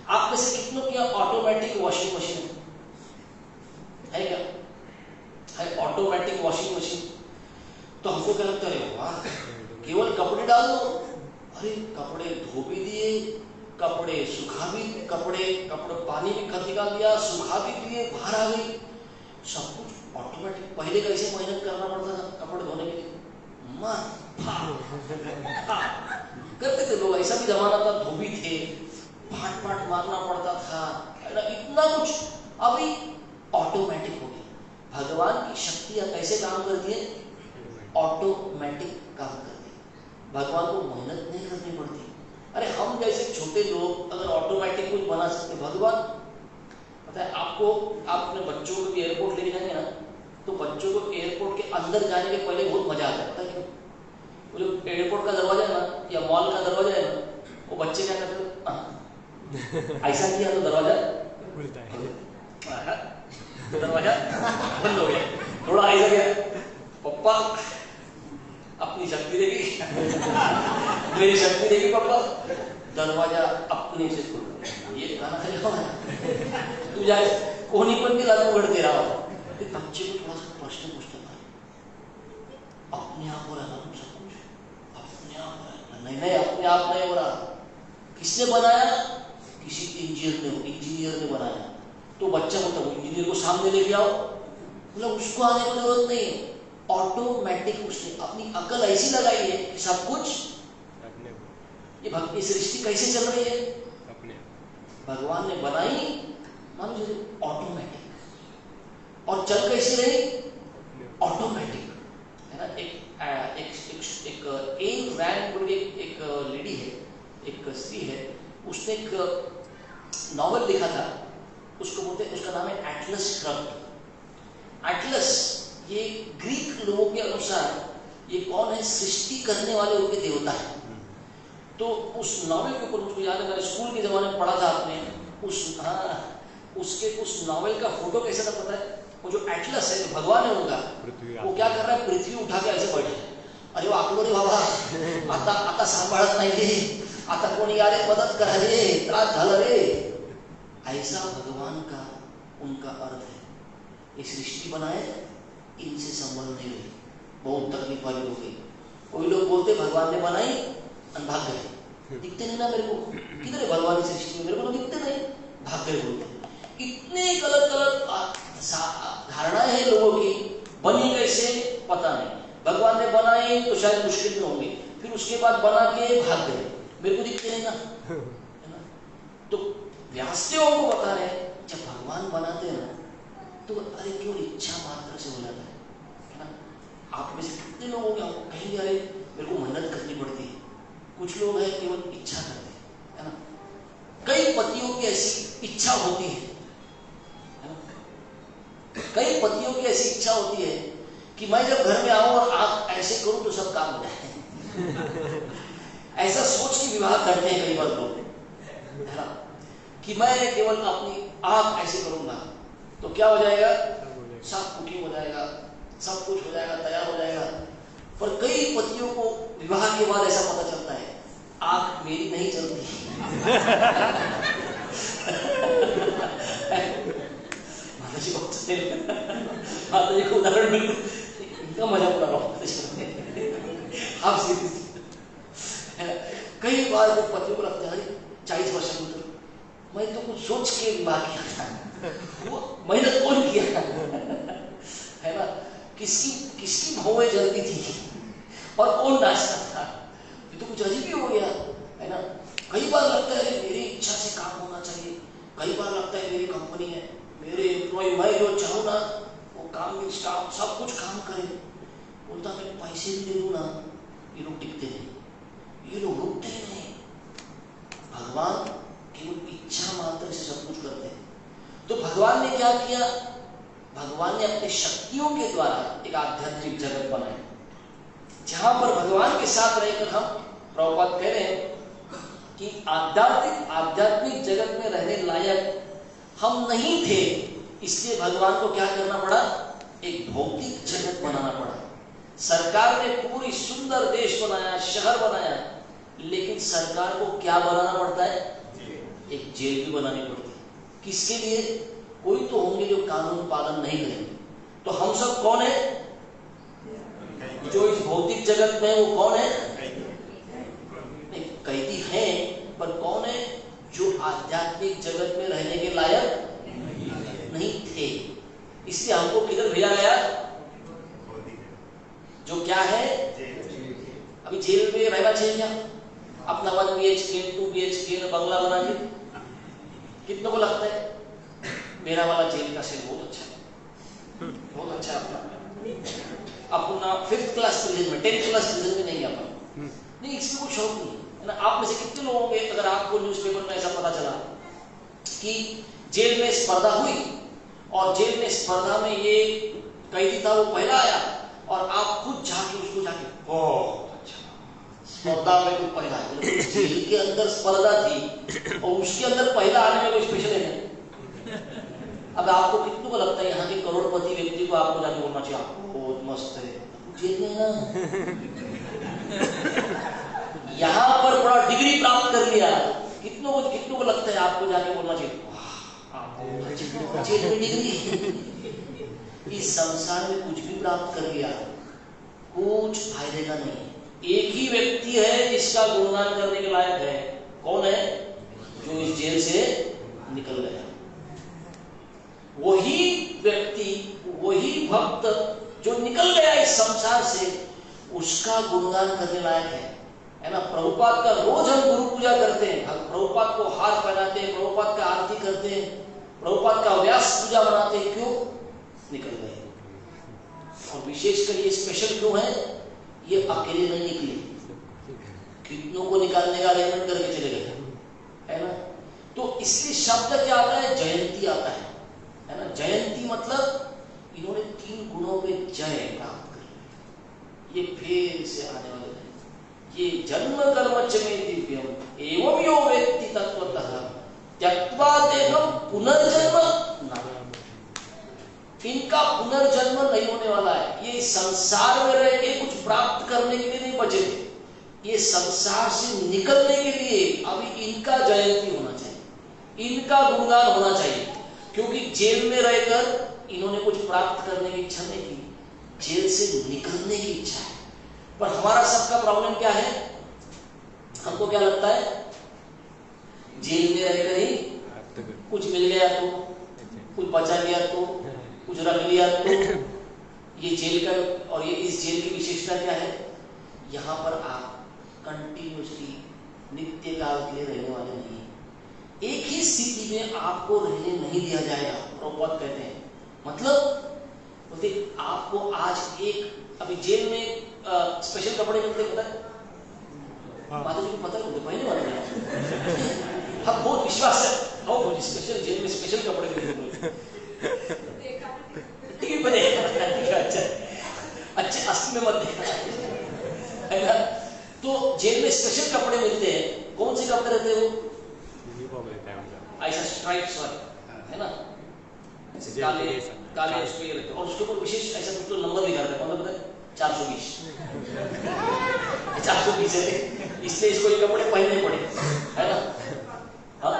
आप में से कितनों की ऑटोमेटिक वॉशिंग मशीन है? क्या है ऑटोमेटिक वॉशिंग मशीन? तो हमको क्या लगता है, वाह केवल कपड़े डाल दो, अरे कपड़े धो भी दिए, कपड़े सुखा भी, कपड़े पानी भी निकाल दिया, सुखा भी दिए, बाहर आ गई, सब कुछ ऑटोमेटिक। पहले कैसे मेहनत करना पड़ता था कपड़े धोने के लिए, करते थे लोग, ऐसा भी जमाना था, धोबी थे, पाट मारना पड़ता था, इतना कुछ। अभी ऑटोमेटिक हो गया। भगवान की शक्तियां कैसे काम करती है? ऑटोमेटिक काम करती है। भगवान को मेहनत नहीं करनी पड़ती। अरे हम जैसे छोटे लोग अगर ऑटोमेटिक कुछ बना सकते, भगवान पता है आपको, आप अपने बच्चों को भी एयरपोर्ट लेके जाएंगे ना, तो बच्चों को एयरपोर्ट के अंदर जाने के पहले बहुत मजा आता है, पता है? वो जो एयरपोर्ट का दरवाजा है ना, या मॉल का दरवाजा है ना, वो बच्चे क्या करते हैं, ऐसा किया तो दरवाजा खुलता है, दरवाजा बंद हो गया, थोड़ा ऐसा गया, पप्पा अपनी शक्ति देगी, मेरी शक्ति देगी पप्पा, दरवाजा अपने से खुल गया। ये गाना है, तू जाए कोनी पर भी लागू कर दे रहा हो। बच्चे को थोड़ा सा प्रश्न पूछते हैं, अपने आप हो रहा है सब कुछ, अपने आप हो रहा है? नहीं, अपने आप नहीं हो रहा। किसने बनाया? किसी इंजीनियर ने बनाया, तो बच्चा बोलता है इंजीनियर को सामने लेके आओ, मतलब उसको आने की जरूरत नहीं है, ऑटोमेटिक उसने अपनी अकल ऐसी लगाई है कि सब कुछ ये सृष्टि कैसे चल रही है, भगवान ने बनाई मानो जैसे ऑटोमेटिक, और चल कैसे रही ऑटोमेटिक, है ना। एक लेडी है, एक स्त्री है, उसने एक नॉवेल लिखा था, उसको बोलते हैं, उसका नाम है एटलस श्रग्ड। एटलस ये ग्रीक लोगों के अनुसार ये कौन है, सृष्टि करने वाले उनके देवता है। तो उस नॉवेल के ऊपर मुझको याद है, मैंने स्कूल के जमाने में पढ़ा था आपने, उस नॉवेल का फोटो कैसे था पता है, वो जो एटलस है, जो भगवान है उनका, वो क्या कर रहा है, पृथ्वी उठा के ऐसे बैठे, अरे वो आकलो रे बाबा, आता सांभाळत नाही रे, आता कोणी यारे मदत करा रे, त्रास झाला रे, ऐसा भगवान का उनका अर्थ है। ये सृष्टि बनाए, इनसे संबंध नहीं रही, बहुत तकलीफ वाली हो गई। कोई लोग बोलते भगवान ने बनाई और भाग गए, दिखते नहीं ना मेरे को, किधर है भगवान की सृष्टि में, मेरे को तो दिखते नहीं, भाग गए बोलते। इतने गलत धारणाएं हैं लोगों की, बनी कैसे पता नहीं, भगवान ने बनाए तो शायद मुश्किल में होंगे, फिर उसके बाद बना के भाग गए, मेरे को दिखते नहीं ना, है ना। तो व्यासदेव को बता रहे हैं, जब भगवान बनाते हैं ना, तो अरे केवल इच्छा मात्र से हो जाता है ना। आप में से कितने लोग होंगे आपको कहेंगे अरे मेरे को मेहनत करनी पड़ती है, कुछ लोग हैं केवल इच्छा करते हैं, है ना। कई पतियों की ऐसी इच्छा होती है ना, कई पतियों की ऐसी इच्छा होती है कि मैं जब घर में आऊं और आप ऐसे करूं तो सब काम हो जाए। ऐसा सोच के विवाह करते हैं कई बार लोग, है ना, कि मैं केवल अपनी आंख ऐसे करूंगा तो क्या हो जाएगा, सब कुकिंग हो जाएगा, सब कुछ हो जाएगा, तैयार हो जाएगा। पर कई पतियों को विवाह के बाद ऐसा पता चलता है आंख मेरी नहीं चलती। माता जी को उदाहरण बिल्कुल इनका मजाक उड़ा रहा हूँ आप। कई बार वो पतियों को लगता है 40 वर्ष में तो मैं तो कुछ सोच के विवाह किया था, वो मेहनत कौन किया है ना, किसकी भौवें जलती थी और कौन नाचता था, ये तो कुछ अजीब ही हो गया, है ना। कई बार लगता है मेरी इच्छा से काम होना चाहिए, कई बार लगता है मेरी कंपनी है, मेरे एम्प्लॉय, मैं जो चाहूँ ना वो काम सब कुछ काम करे, बोलता मैं पैसे भी दे दूँ ना, ये लोग टिकते नहीं, ये लोग रुकते ही नहीं। भगवान केवल इच्छा मात्र से सब कुछ करते हैं। तो भगवान ने क्या किया, भगवान ने अपनी शक्तियों के द्वारा एक आध्यात्मिक जगत बनाया, जहां पर भगवान के साथ रहकर हम, प्रभुपाद कह रहे हैं कि आध्यात्मिक जगत में रहने लायक हम नहीं थे, इसलिए भगवान को क्या करना पड़ा, एक भौतिक जगत बनाना पड़ा। सरकार ने पूरी सुंदर देश बनाया, शहर बनाया, लेकिन सरकार को क्या बनाना पड़ता है, एक जेल भी बनानी पड़ती है। किसके लिए, कोई तो होंगे जो कानून पालन नहीं करेंगे। तो हम सब कौन है, जो इस भौतिक जगत में, वो कौन है, नहीं कैदी हैं, पर कौन है, जो आध्यात्मिक जगत में रहने के लायक नहीं थे, इसलिए हमको किधर भेजा गया, जो क्या है, अभी जेल में रहना चाहिए क्या, अपना 1 BHK 2 BHK बंगला बना के, कितनों को लगता है मेरा वाला जेल का सेल बहुत अच्छा है, बहुत अच्छा अपना 5th क्लास प्रिजन में, 10th क्लास प्रिजन में नहीं अपन, नहीं इसमें कोई शौक नहीं है ना। आप में से कितने लोग होंगे, अगर आपको न्यूज़पेपर में ऐसा पता चला कि जेल में स्पर्धा हुई और जेल में स्पर्धा में ये कैदी था वो पहला आया, और आप खुद जाके उसको जाके बहुत अच्छा स्पर्धा में कोई पहला आया, जेल के अंदर स्पर्धा थी और उसके अंदर पहला आने में कोई स्पेशल है। अब आपको कितनों को लगता है यहाँ के करोड़पति व्यक्ति को आपको जाके बोलना चाहिए आपको बहुत मस्त है, जेल में ना यहाँ पर बड़ा डिग्री प्राप्त कर लिया, कितनों को लगता है आपको जाके बोलना चाहिए जेल में डिग्री। इस संसार में कुछ भी प्राप्त कर लिया कुछ फायदे का नहीं। एक ही व्यक्ति है जिसका गुणगान करने के लायक है, कौन है, जो इस जेल से निकल गया। वही व्यक्ति, वही भक्त जो निकल गया इस संसार से, उसका गुणगान करने लायक है ना। प्रभुपाद का रोज हम गुरु पूजा करते हैं, प्रभुपाद को हार पहनाते हैं, प्रभुपाद का आरती करते हैं, प्रभुपाद का व्यास पूजा बनाते हैं। क्यों? निकल गए। और विशेषकर ये स्पेशल क्यों है? ये अकेले नहीं निकले, कितनों को निकालने का अरेंजमेंट करके चले गए, है ना। तो इसलिए शब्द क्या आता है? जयंती आता है ना। जयंती मतलब इन्होंने 3 गुणों में जय प्राप्त कर, ये फिर से आने वाले हैं। ये जन्म कर्म च मे दिव्यम एवं यो वेत्ति तत्वतः त्यक्त्वा देहम पुनर्जन्म न। इनका पुनर्जन्म नहीं होने वाला है। ये संसार में रह के कुछ प्राप्त करने के लिए नहीं बचे थे, ये संसार से निकलने के लिए अभी इनका जयंती होना चाहिए, इनका गुणगान होना चाहिए। क्योंकि जेल में रहकर इन्होंने कुछ प्राप्त करने की इच्छा नहीं की, जेल से निकलने की इच्छा है। पर हमारा सबका प्रॉब्लम क्या है? हमको क्या लगता है? जेल में रहकर ही कुछ मिल गया तो, कुछ बचा लिया तो, कुछ रख लिया तो। ये जेल का, और ये इस जेल की विशेषता क्या है? यहाँ पर आप कंटिन्यूसली नित्य काल के लिए रहने वाले नहीं, एक ही स्थिति में आपको रहने नहीं दिया जाएगा। प्रभुपाद कहते हैं, मतलब बोलते आपको आज एक, अभी जेल में स्पेशल कपड़े मिलते, पता है? माता जी को पता है, पहले वाले हैं। हम बहुत विश्वास है, हम स्पेशल जेल में स्पेशल कपड़े मिलते टीवी पर देखा। अच्छा असली में मत देखा, है ना। तो जेल में स्पेशल कपड़े मिलते हैं। कौन से कपड़े रहते हैं? वो ऐसा स्ट्राइप्स वाले, है ना, काले काले उस पे रहते हैं, और उसके ऊपर विशेष ऐसा कुछ तो नंबर लिखा रहता है। मतलब पता है? 420 420 है, इसलिए इसको ये कपड़े पहनने पड़े, है ना। हाँ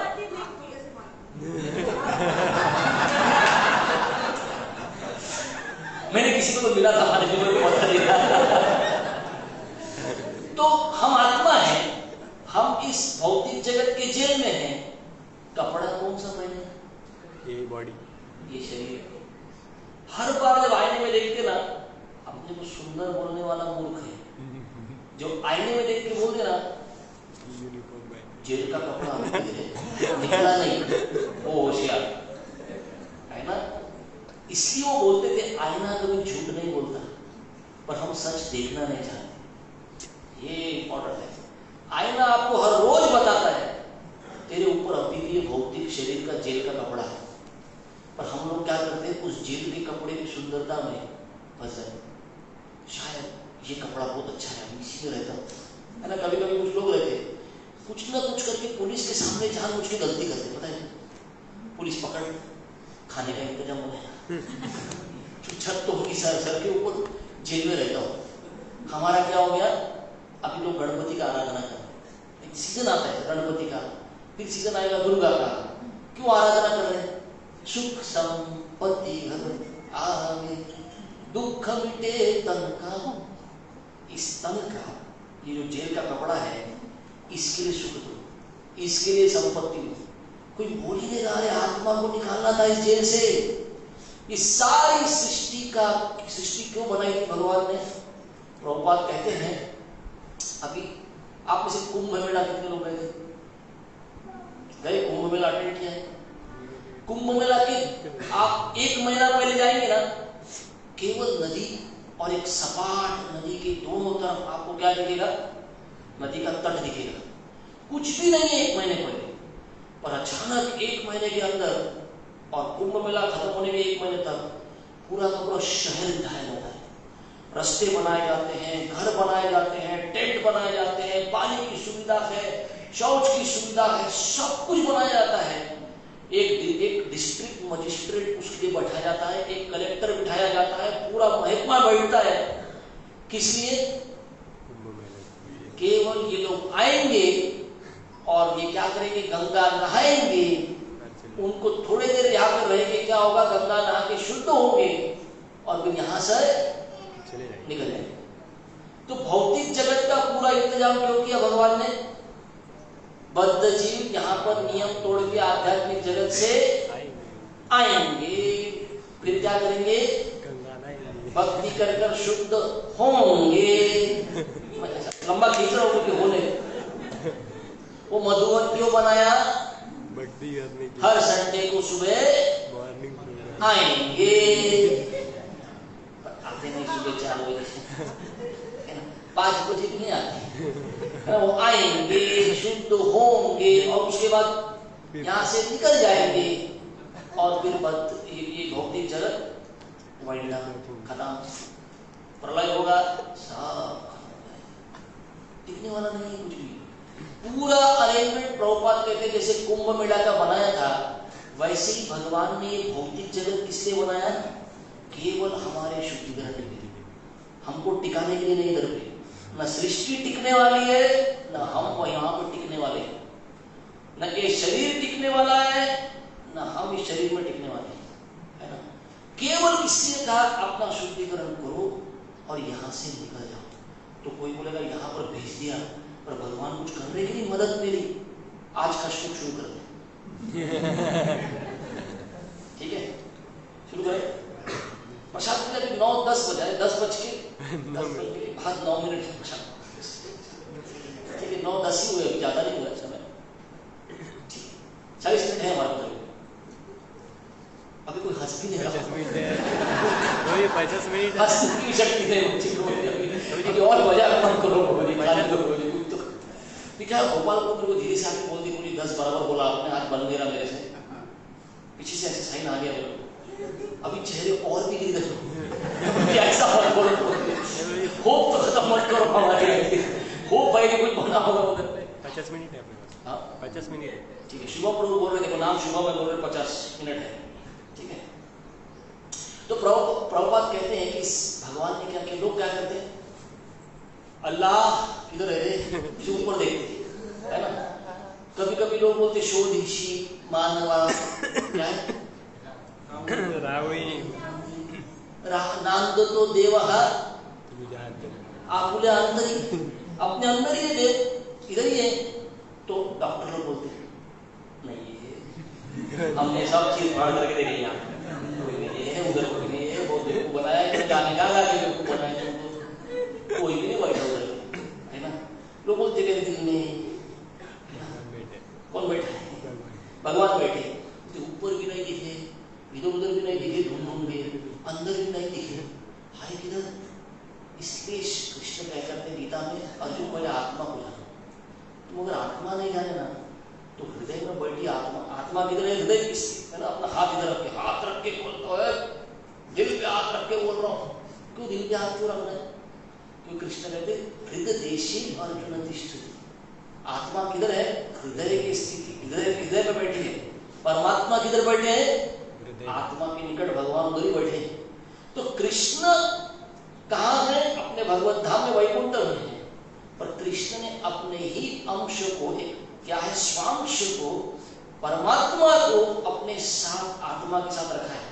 मैंने किसी को तो मिला था, हमारे को पता नहीं था। तो हम आत्मा है, हम इस भौतिक जगत के जेल में हैं। कपड़ा कौन सा पहने? ये बॉडी, ये शरीर। हर बार जब आईने में देखते ना, अपने को सुंदर बोलने वाला मूर्ख है। जो आईने में देख के बोल दे ना, जेल का कपड़ा निकला नहीं, वो होशियार, है ना। इसलिए वो बोलते थे आईना कभी झूठ नहीं बोलता, पर हम सच देखना नहीं चाहते। ये इंपॉर्टेंट है। आईना आपको हर रोज बताता है तेरे ऊपर अभी भी भौतिक शरीर का जेल का कपड़ा है, पर हम लोग क्या करते हैं? उस जेल के कपड़े की सुंदरता में फंस जाए। शायद ये कपड़ा बहुत अच्छा है, मैं इसी में रहता हूँ, है ना। कभी कभी कुछ लोग रहते कुछ ना कुछ करके पुलिस के सामने जानबूझ के गलती करते, पता है? पुलिस पकड़, खाने का इंतजाम हो गया, छत तो होगी सर के ऊपर, जेल में रहता हूँ। हमारा क्या हो गया? अभी लोग गणपति का आराधना कर रहे हैं, सीजन आता है गणपति का, फिर सीजन आएगा दुर्गा का। क्यों आराधना कर रहे हैं? सुख संपत्ति घर आवे, दुख मिटे तन का। इस तन का, ये जो जेल का कपड़ा है, इसके लिए सुख दो, इसके लिए संपत्ति दो। कोई बोल ही नहीं रहा है आत्मा को निकालना था इस जेल से। इस सारी सृष्टि क्यों बनाई थी भगवान ने? प्रभुपाद कहते हैं, अभी आप में से कुंभ मेला कितने लोग गए थे? गए? कुंभ मेला अटेंड किया है? कुंभ मेला के आप 1 महीना पहले जाएंगे ना, केवल नदी और एक सपाट नदी के दोनों तरफ आपको क्या दिखेगा? नदी का तट दिखेगा। कुछ भी नहीं है 1 महीने पहले, पर अचानक 1 महीने के अंदर, और कुंभ मेला खत्म होने के 1 महीने तक पूरा का पूरा शहर दिखाया जाता है। रास्ते बनाए जाते हैं, घर बनाए जाते हैं, टेंट बनाए जाते हैं, पानी की सुविधा है, शौच की सुविधा है, सब कुछ बनाया जाता है। एक डिस्ट्रिक्ट मजिस्ट्रेट उसके लिए बैठाया जाता है, एक कलेक्टर बिठाया जाता है, पूरा महकमा बैठता है। किस लिए? केवल ये लोग आएंगे और ये क्या करेंगे? गंगा नहाएंगे। उनको थोड़ी देर यहाँ पर रहेंगे, क्या होगा? गंगा नहा के शुद्ध होंगे और फिर यहाँ से निकल जाएंगे। तो भौतिक जगत का पूरा इंतजाम क्यों किया भगवान ने? बद्ध जीव यहाँ पर नियम तोड़ के आध्यात्मिक जगत से आएंगे, फिर क्या करेंगे? भक्ति कर कर शुद्ध होंगे। लंबा खींच रहा हूँ कि होने। वो मधुवन क्यों बनाया? हर संडे को सुबह आएंगे, आते नहीं सुबह 4 बजे 5 बजे नहीं आते, वो आएंगे, शुद्ध होंगे और उसके बाद यहाँ से निकल जाएंगे और फिर ये भौतिक जगत वाइंड खत्म, प्रलय होगा, सब टिकने वाला नहीं है कुछ भी। पूरा अरेंजमेंट प्रभुपाद कहते जैसे कुंभ मेला का बनाया था, वैसे ही भगवान ने ये भौतिक जगत किस लिए बनाया? केवल हमारे शुद्धिकरण के लिए, हमको टिकाने के लिए नहीं। इधर पे न सृष्टि टिकने वाली है, न हम यहाँ पर टिकने वाले हैं, न ये शरीर टिकने वाला है, न हम इस शरीर में टिकने वाले हैं, है ना। केवल इसलिए था अपना शुद्धिकरण करो और यहाँ से निकल जाओ। तो कोई बोलेगा यहाँ पर भेज दिया, पर भगवान कुछ कर रहे कि नहीं मदद मेरी? आज का श्लोक शुरू कर दे। ठीक है, शुरू करें। प्रसाद पूजा भी 9-10 बजाए, 10 बज के 9 मिनट प्रसाद। ठीक है, 9-10 ही हुए, अभी ज्यादा नहीं हुआ समय। 40 मिनट है हमारे पास। अभी कोई हंस भी नहीं रहा। 50 मिनट हंसने की शक्ति है बच्चे को। अभी और मजा मत करो, क्या गोपाल पुत्र को धीरे से आके बोल दी, बोली 10 बराबर बोला आपने, आज बन गया मेरे से। पीछे से ऐसे साइन आ गया मेरे को। अभी चेहरे और भी गिर गए, ऐसा मत बोलो, होप तो खत्म मत करो हमारे। होप है कि कुछ बना होगा उधर पे। 50 मिनट है अपने पास। हाँ 50 मिनट, ठीक है। शुभम प्रभु बोल रहे, देखो नाम शुभम है, बोल रहे 50 मिनट है, ठीक है। तो प्रभुपाद कहते हैं कि भगवान ने क्या किया, लोग क्या करते हैं, अल्लाह इधर है, ऊपर देखते है ना। कभी कभी लोग बोलते शोधिशी मानवा, क्या है, नांद तो देव आकुले अंदर ही, अपने अंदर ही है, इधर ही है। तो डॉक्टर लोग बोलते नहीं है, हमने सब चीज फाड़ करके देखी, यहाँ उधर कोई नहीं है, बहुत बेवकूफ बनाया, जाने का बेवकूफ बनाया, कोई भी नहीं बैठा उधर, है ना। लोग बोलते दिल में कौन बैठा है? भगवान बैठे, तो ऊपर भी नहीं दिखे, इधर उधर भी नहीं दिखे, ढूंढ के अंदर भी नहीं दिखे, हाय किधर? इसलिए कृष्ण क्या करते हैं गीता में, अर्जुन को आत्मा को जानो। तुम अगर आत्मा नहीं जाने ना, तो हृदय में बैठी आत्मा, आत्मा किधर है? हृदय किसकी है ना। अपना हाथ इधर रख के, हाथ रख के बोलता है, दिल पे हाथ रख के बोल रहा हूँ। क्यों दिल पे हाथ क्यों रखना है? क्योंकि कृष्ण कहते हृदय देशी अर्जुन तिष्ठति। आत्मा किधर है? हृदय की स्थिति, हृदय में बैठी है। परमात्मा किधर बैठे हैं? आत्मा के निकट भगवान उधर ही बैठे हैं। तो कृष्ण कहाँ है? अपने भगवत धाम में, वैकुंठ में है। पर कृष्ण ने अपने ही अंश को, क्या है, स्वांश को, परमात्मा को अपने साथ, आत्मा के साथ रखा है।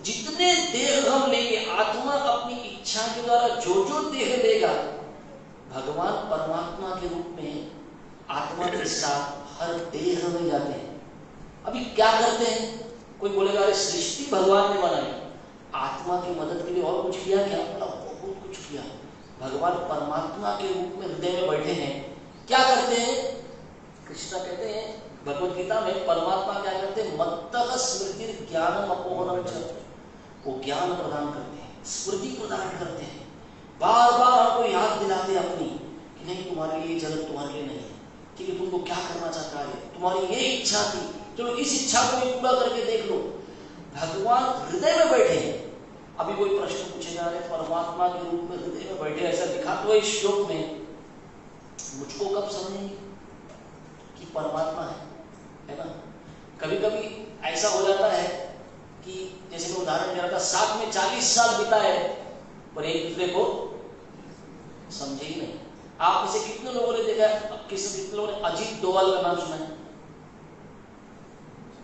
जितने देह हम लेंगे, आत्मा अपनी इच्छा के द्वारा जो देह लेगा, भगवान परमात्मा के रूप में आत्मा के साथ हर देह में जाते हैं। अभी क्या करते हैं? कोई बोलेगा अरे सृष्टि भगवान ने बनाई, आत्मा की मदद के लिए और कुछ किया क्या? बहुत कुछ किया। भगवान परमात्मा के रूप में हृदय में बैठे हैं। क्या करते हैं? कृष्ण कहते हैं भगवत गीता में, परमात्मा क्या करते हैं? मत्तः स्मृति ज्ञानम अपोहनम च, वो ज्ञान प्रदान करते हैं, स्मृति प्रदान करते हैं, बार बार हमको याद दिलाते अपनी कि नहीं तुम्हारे लिए जगत तुम्हारे लिए नहीं है, ठीक है, तुमको क्या करना चाहता है, तुम्हारी ये इच्छा थी, चलो इस इच्छा को भी पूरा करके देख लो। भगवान हृदय में बैठे हैं। अभी कोई प्रश्न पूछेगा, अरे परमात्मा के रूप में हृदय में बैठे ऐसा लिखा तो इस श्लोक में, मुझको कब समझेंगे कि परमात्मा है ना। कभी कभी ऐसा हो जाता है कि जैसे मैं उदाहरण दे रहा था, साथ में 40 साल बिताए पर एक दूसरे को समझे ही नहीं। आप में से कितने लोगों ने देखा, कितने लोगों ने अजीत डोभाल का नाम सुना है?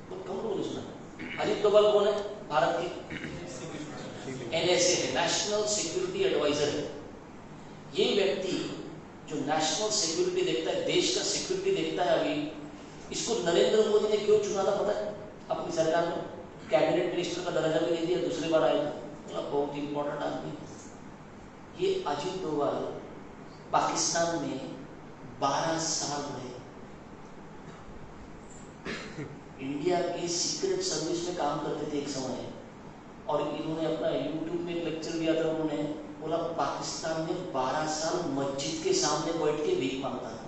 बहुत कम लोगों ने सुना। अजीत डोभाल कौन है? भारत के NSA है, नेशनल सिक्योरिटी एडवाइजर है। ये व्यक्ति जो नेशनल सिक्योरिटी देखता है, देश का सिक्योरिटी देखता है, अभी इसको नरेंद्र मोदी ने क्यों चुना था पता है? अपनी सरकार में कैबिनेट मिनिस्टर का दर्जा भी दे दिया, दूसरी बार आया था, मतलब बहुत इंपॉर्टेंट आदमी। ये अजीत डोभाल पाकिस्तान में 12 साल रहे, इंडिया के सीक्रेट सर्विस में काम करते थे एक समय, और इन्होंने अपना यूट्यूब में एक लेक्चर दिया था, उन्होंने बोला पाकिस्तान में 12 साल मस्जिद के सामने बैठ के भीख मांगता था।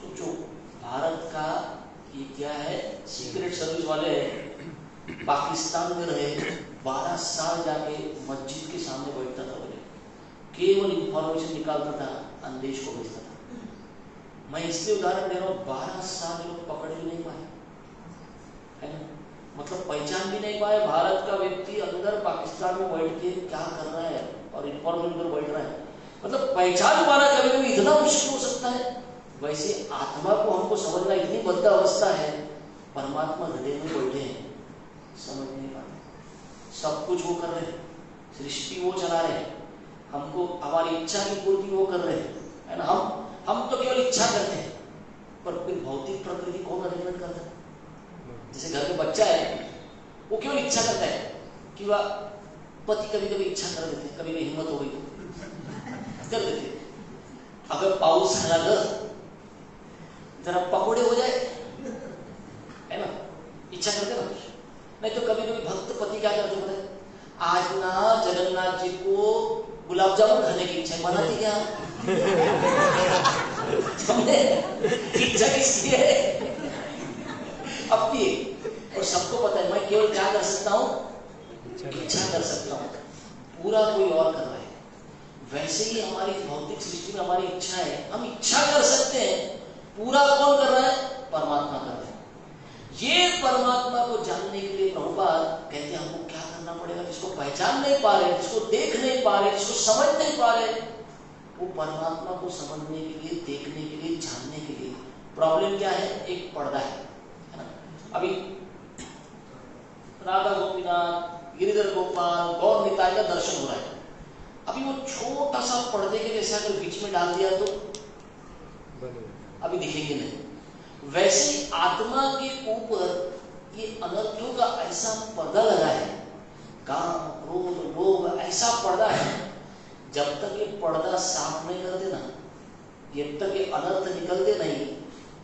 सोचो, भारत का ये क्या है, सीक्रेट सर्विस वाले हैं, पाकिस्तान में रहे, 12 साल जाके मस्जिद के सामने बैठता था, बोले केवल इंफॉर्मेशन निकालता था, अंदेश को भेजता था। मैं इसलिए उदाहरण दे रहा हूँ, 12 साल लोग पकड़ भी नहीं पाए, है ना, मतलब पहचान भी नहीं पाए भारत का व्यक्ति अंदर पाकिस्तान में बैठ के क्या कर रहा है और इंफॉर्मेशन पर बैठ रहा है, मतलब पहचान पाना कभी कभी इतना मुश्किल हो सकता है। वैसे आत्मा को हमको समझना इतनी बद्ध अवस्था है, परमात्मा हृदय में बैठे हैं, समझ नहीं पाते, सब कुछ वो कर रहे हैं, सृष्टि वो चला रहे हैं, हमको हमारी इच्छा की पूर्ति वो कर रहे हैं, है ना। हम तो केवल इच्छा करते हैं, पर फिर भौतिक प्रकृति कौन अरेंजमेंट करता है? जैसे घर में बच्चा है, वो केवल इच्छा करता है कि वह पति कभी कभी इच्छा कर देते, कभी कभी हिम्मत हो गई तो कर देते, अगर पाउस आला जरा पकोड़े हो जाए, है ना, इच्छा करते ना। नहीं तो कभी कभी भक्त पति क्या करते हैं, आज ना जगन्नाथ जी को गुलाब जामुन खाने की इच्छा बनाती क्या? इच्छा किसकी है? अपनी। और सबको पता है मैं केवल क्या कर सकता हूँ, इच्छा कर सकता हूँ, पूरा कोई और कर रहा है। वैसे ही हमारी भौतिक सृष्टि में हमारी इच्छा है, हम इच्छा कर सकते हैं, पूरा कौन कर रहा है? परमात्मा कर रहा है। ये परमात्मा को जानने के लिए प्रभुपाद कहते हैं हमको क्या करना पड़ेगा, जिसको पहचान नहीं पा रहे, जिसको देख नहीं पा रहे, जिसको समझ नहीं पा रहे, वो परमात्मा को समझने के लिए, देखने के लिए, जानने के लिए प्रॉब्लम क्या है? एक पर्दा है ना। अभी राधा गोपीनाथ, गिरिधर गोपाल, गौर निताय का दर्शन हो रहा है, अभी वो छोटा सा पर्दे के जैसे अगर बीच में डाल दिया तो अभी दिखेंगे नहीं। वैसे आत्मा के ऊपर ये अनर्थों का ऐसा पर्दा लगा है, काम, क्रोध, लोभ, ऐसा पर्दा है, जब तक ये पर्दा साफ नहीं कर देना, जब तक ये अनर्थ निकलते नहीं,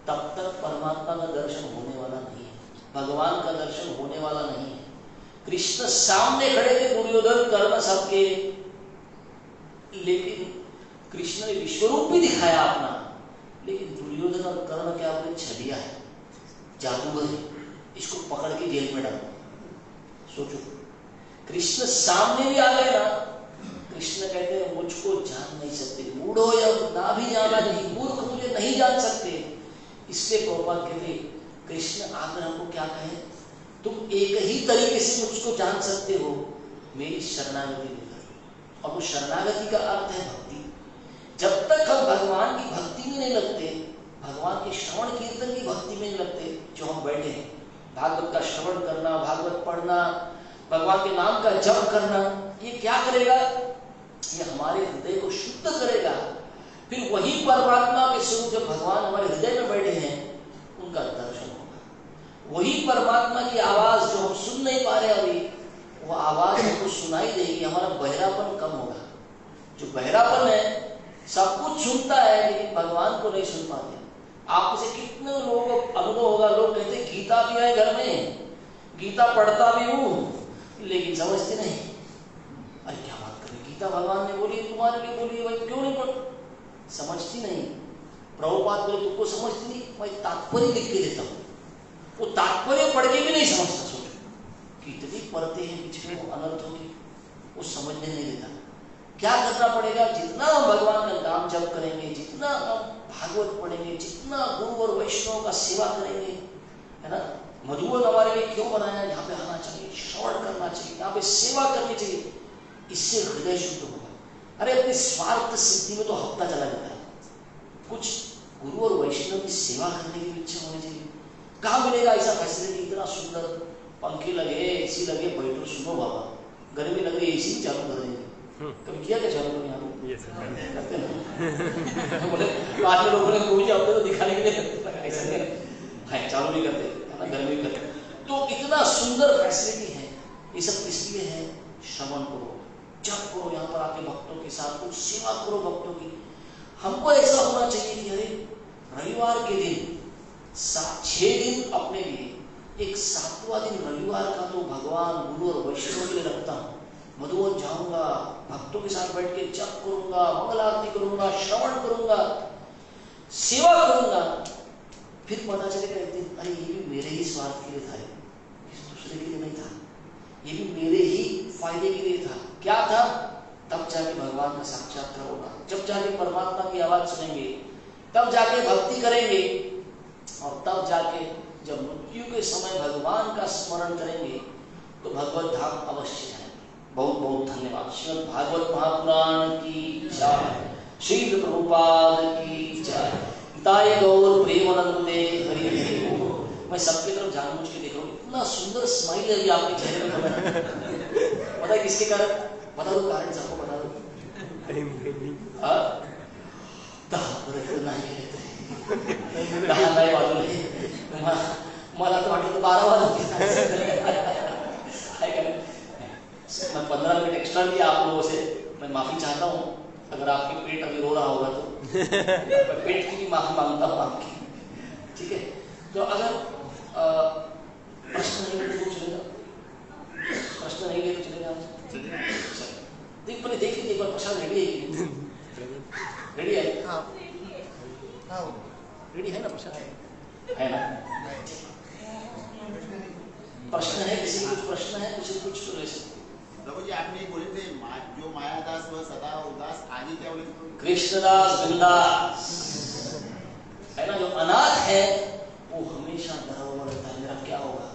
तब तक परमात्मा का दर्शन होने वाला नहीं है, भगवान का दर्शन होने वाला नहीं है। कृष्ण सामने खड़े थे, दुर्योधन कर्ण सबके, लेकिन कृष्ण ने विश्वरूप भी दिखाया अपना, लेकिन दुर्योधन और कर्ण क्या बोले, छलिया है, जादूगर है, इसको पकड़ के जेल में डालो। सोचो, कृष्ण सामने भी आ गए ना, कृष्ण कहते हैं मुझको जान नहीं सकते, मूढ़ो या ना भी जाना नहीं, मूर्ख मुझे नहीं जान सकते। इसलिए प्रभुपाद कहते कृष्ण आकर हमको क्या कहे, तुम एक ही तरीके से मुझको जान सकते हो, मेरी शरणागति में। और वो शरणागति का अर्थ है भक्ति। जब तक हम भगवान की भक्ति में नहीं लगते, भगवान के श्रवण कीर्तन की भक्ति में नहीं लगते, जो हम बैठे हैं, भागवत का श्रवण करना, भागवत पढ़ना, भगवान के नाम का जप करना, ये क्या करेगा? ये हमारे हृदय को शुद्ध करेगा। फिर वही परमात्मा के स्वरूप जब भगवान हमारे हृदय में बैठे हैं, उनका दर्शन होगा। वही परमात्मा की आवाज जो हम सुन नहीं पा रहे अभी, वो आवाज हमको सुनाई देगी, हमारा बहरापन कम होगा। जो बहरापन है, सब कुछ सुनता है लेकिन भगवान को नहीं सुन पाते। आप से कितने लोगों को अनुभव होगा, लोग कहते गीता भी है घर में, गीता पढ़ता भी हूँ, लेकिन समझते नहीं। अरे क्या बात करें, गीता भगवान ने बोली, तुम्हारे लिए बोली, भाई क्यों नहीं पढ़? समझती नहीं। प्रभुपाद बोले तुमको समझती नहीं, मैं तात्पर्य लिख के देता हूँ, वो तात्पर्य पढ़ के भी नहीं समझता। सोचो कितनी परतें हैं बीच में अनर्थ होगी, वो समझने नहीं देता। क्या करना पड़ेगा? जितना हम भगवान का नाम जप करेंगे, जितना हम भागवत पढ़ेंगे, जितना गुरु और वैष्णव का सेवा करेंगे, है ना। मधुबन हमारे लिए क्यों बनाया? यहाँ पे आना चाहिए, श्रवण करना चाहिए, यहाँ पे सेवा करनी चाहिए, इससे हृदय शुद्ध होगा। अरे अपने स्वार्थ सिद्धि में तो हफ्ता चला जाता है, कुछ गुरु और वैष्णव की सेवा करने की इच्छा होनी चाहिए। कहाँ मिलेगा ऐसा फैसिलिटी? इतना सुंदर पंखे लगे, एसी लगे, बैठो सुनो बाबा, गर्मी लग रही है एसी भी चालू कर देंगे, कभी किया क्या चालू यहाँ पे? ये सब करते ना बोले बाद में लोगों ने पूछा अपने तो दिखाने के लिए करते, ऐसा नहीं है, चालू नहीं करते है ना, घर में भी करते। तो इतना सुंदर फैसिलिटी है, ये सब इसलिए है, श्रवण करो, जप करो, यहाँ पर आके भक्तों के साथ कुछ सेवा करो भक्तों की। हमको ऐसा होना चाहिए कि अरे रविवार के दिन 6 दिन अपने लिए, एक 7वां दिन रविवार का तो भगवान गुरु और वैष्णव के लिए रखता हूँ, मधुवन जाऊंगा, भक्तों के साथ बैठ के जप करूंगा, मंगल आरती करूंगा, श्रवण करूंगा, सेवा करूंगा। फिर पता चलेगा एक दिन अरे ये भी मेरे ही स्वार्थ के लिए था, किसी दूसरे के लिए नहीं था, ये भी मेरे ही फायदे के लिए था। क्या था? तब जाके भगवान का साक्षात्कार होगा, जब जाके परमात्मा की आवाज सुनेंगे, तब जाके भक्ति करेंगे, और तब जाके जब मृत्यु के समय भगवान का स्मरण करेंगे तो भगवत धाम अवश्य जाएंगे। बहुत बहुत धन्यवाद। श्रीमद् भागवत महापुराण की जय, श्री प्रभुपाद की जय, ताये गौर प्रेमानंदे हरि हरि बोल। मैं सबकी तरफ जानबूझ के देख रहा हूँ, इतना सुंदर स्माइल है अभी आपके चेहरे में। पता है किसके कारण? बता दो कारण, सबको बता दो। नाही वाजवले मला तो वाटलं 12 वाजले। मैं 15 मिनट एक्स्ट्रा लिया आप लोगों से, मैं माफी चाहता हूँ अगर आपके पेट अभी रो रहा होगा तो। मैं पेट की भी माफी मांगता हूँ आपकी, ठीक है? तो अगर प्रश्न नहीं है तो चलेगा, प्रश्न नहीं है तो चलेगा। देख पहले देख लीजिए एक बार, प्रसाद रेडी है? रेडी है? रेडी है ना प्रसाद? है ना? प्रश्न है किसी को? कुछ प्रश्न है किसी को? कुछ तो ले सकते। प्रभु जी आपने बोले थे जो मायादास वह सदा उदास, आगे क्या बोले? कृष्णदास बिंदास है ना। जो अनाथ है वो हमेशा डरा हुआ रहता है, मेरा क्या होगा।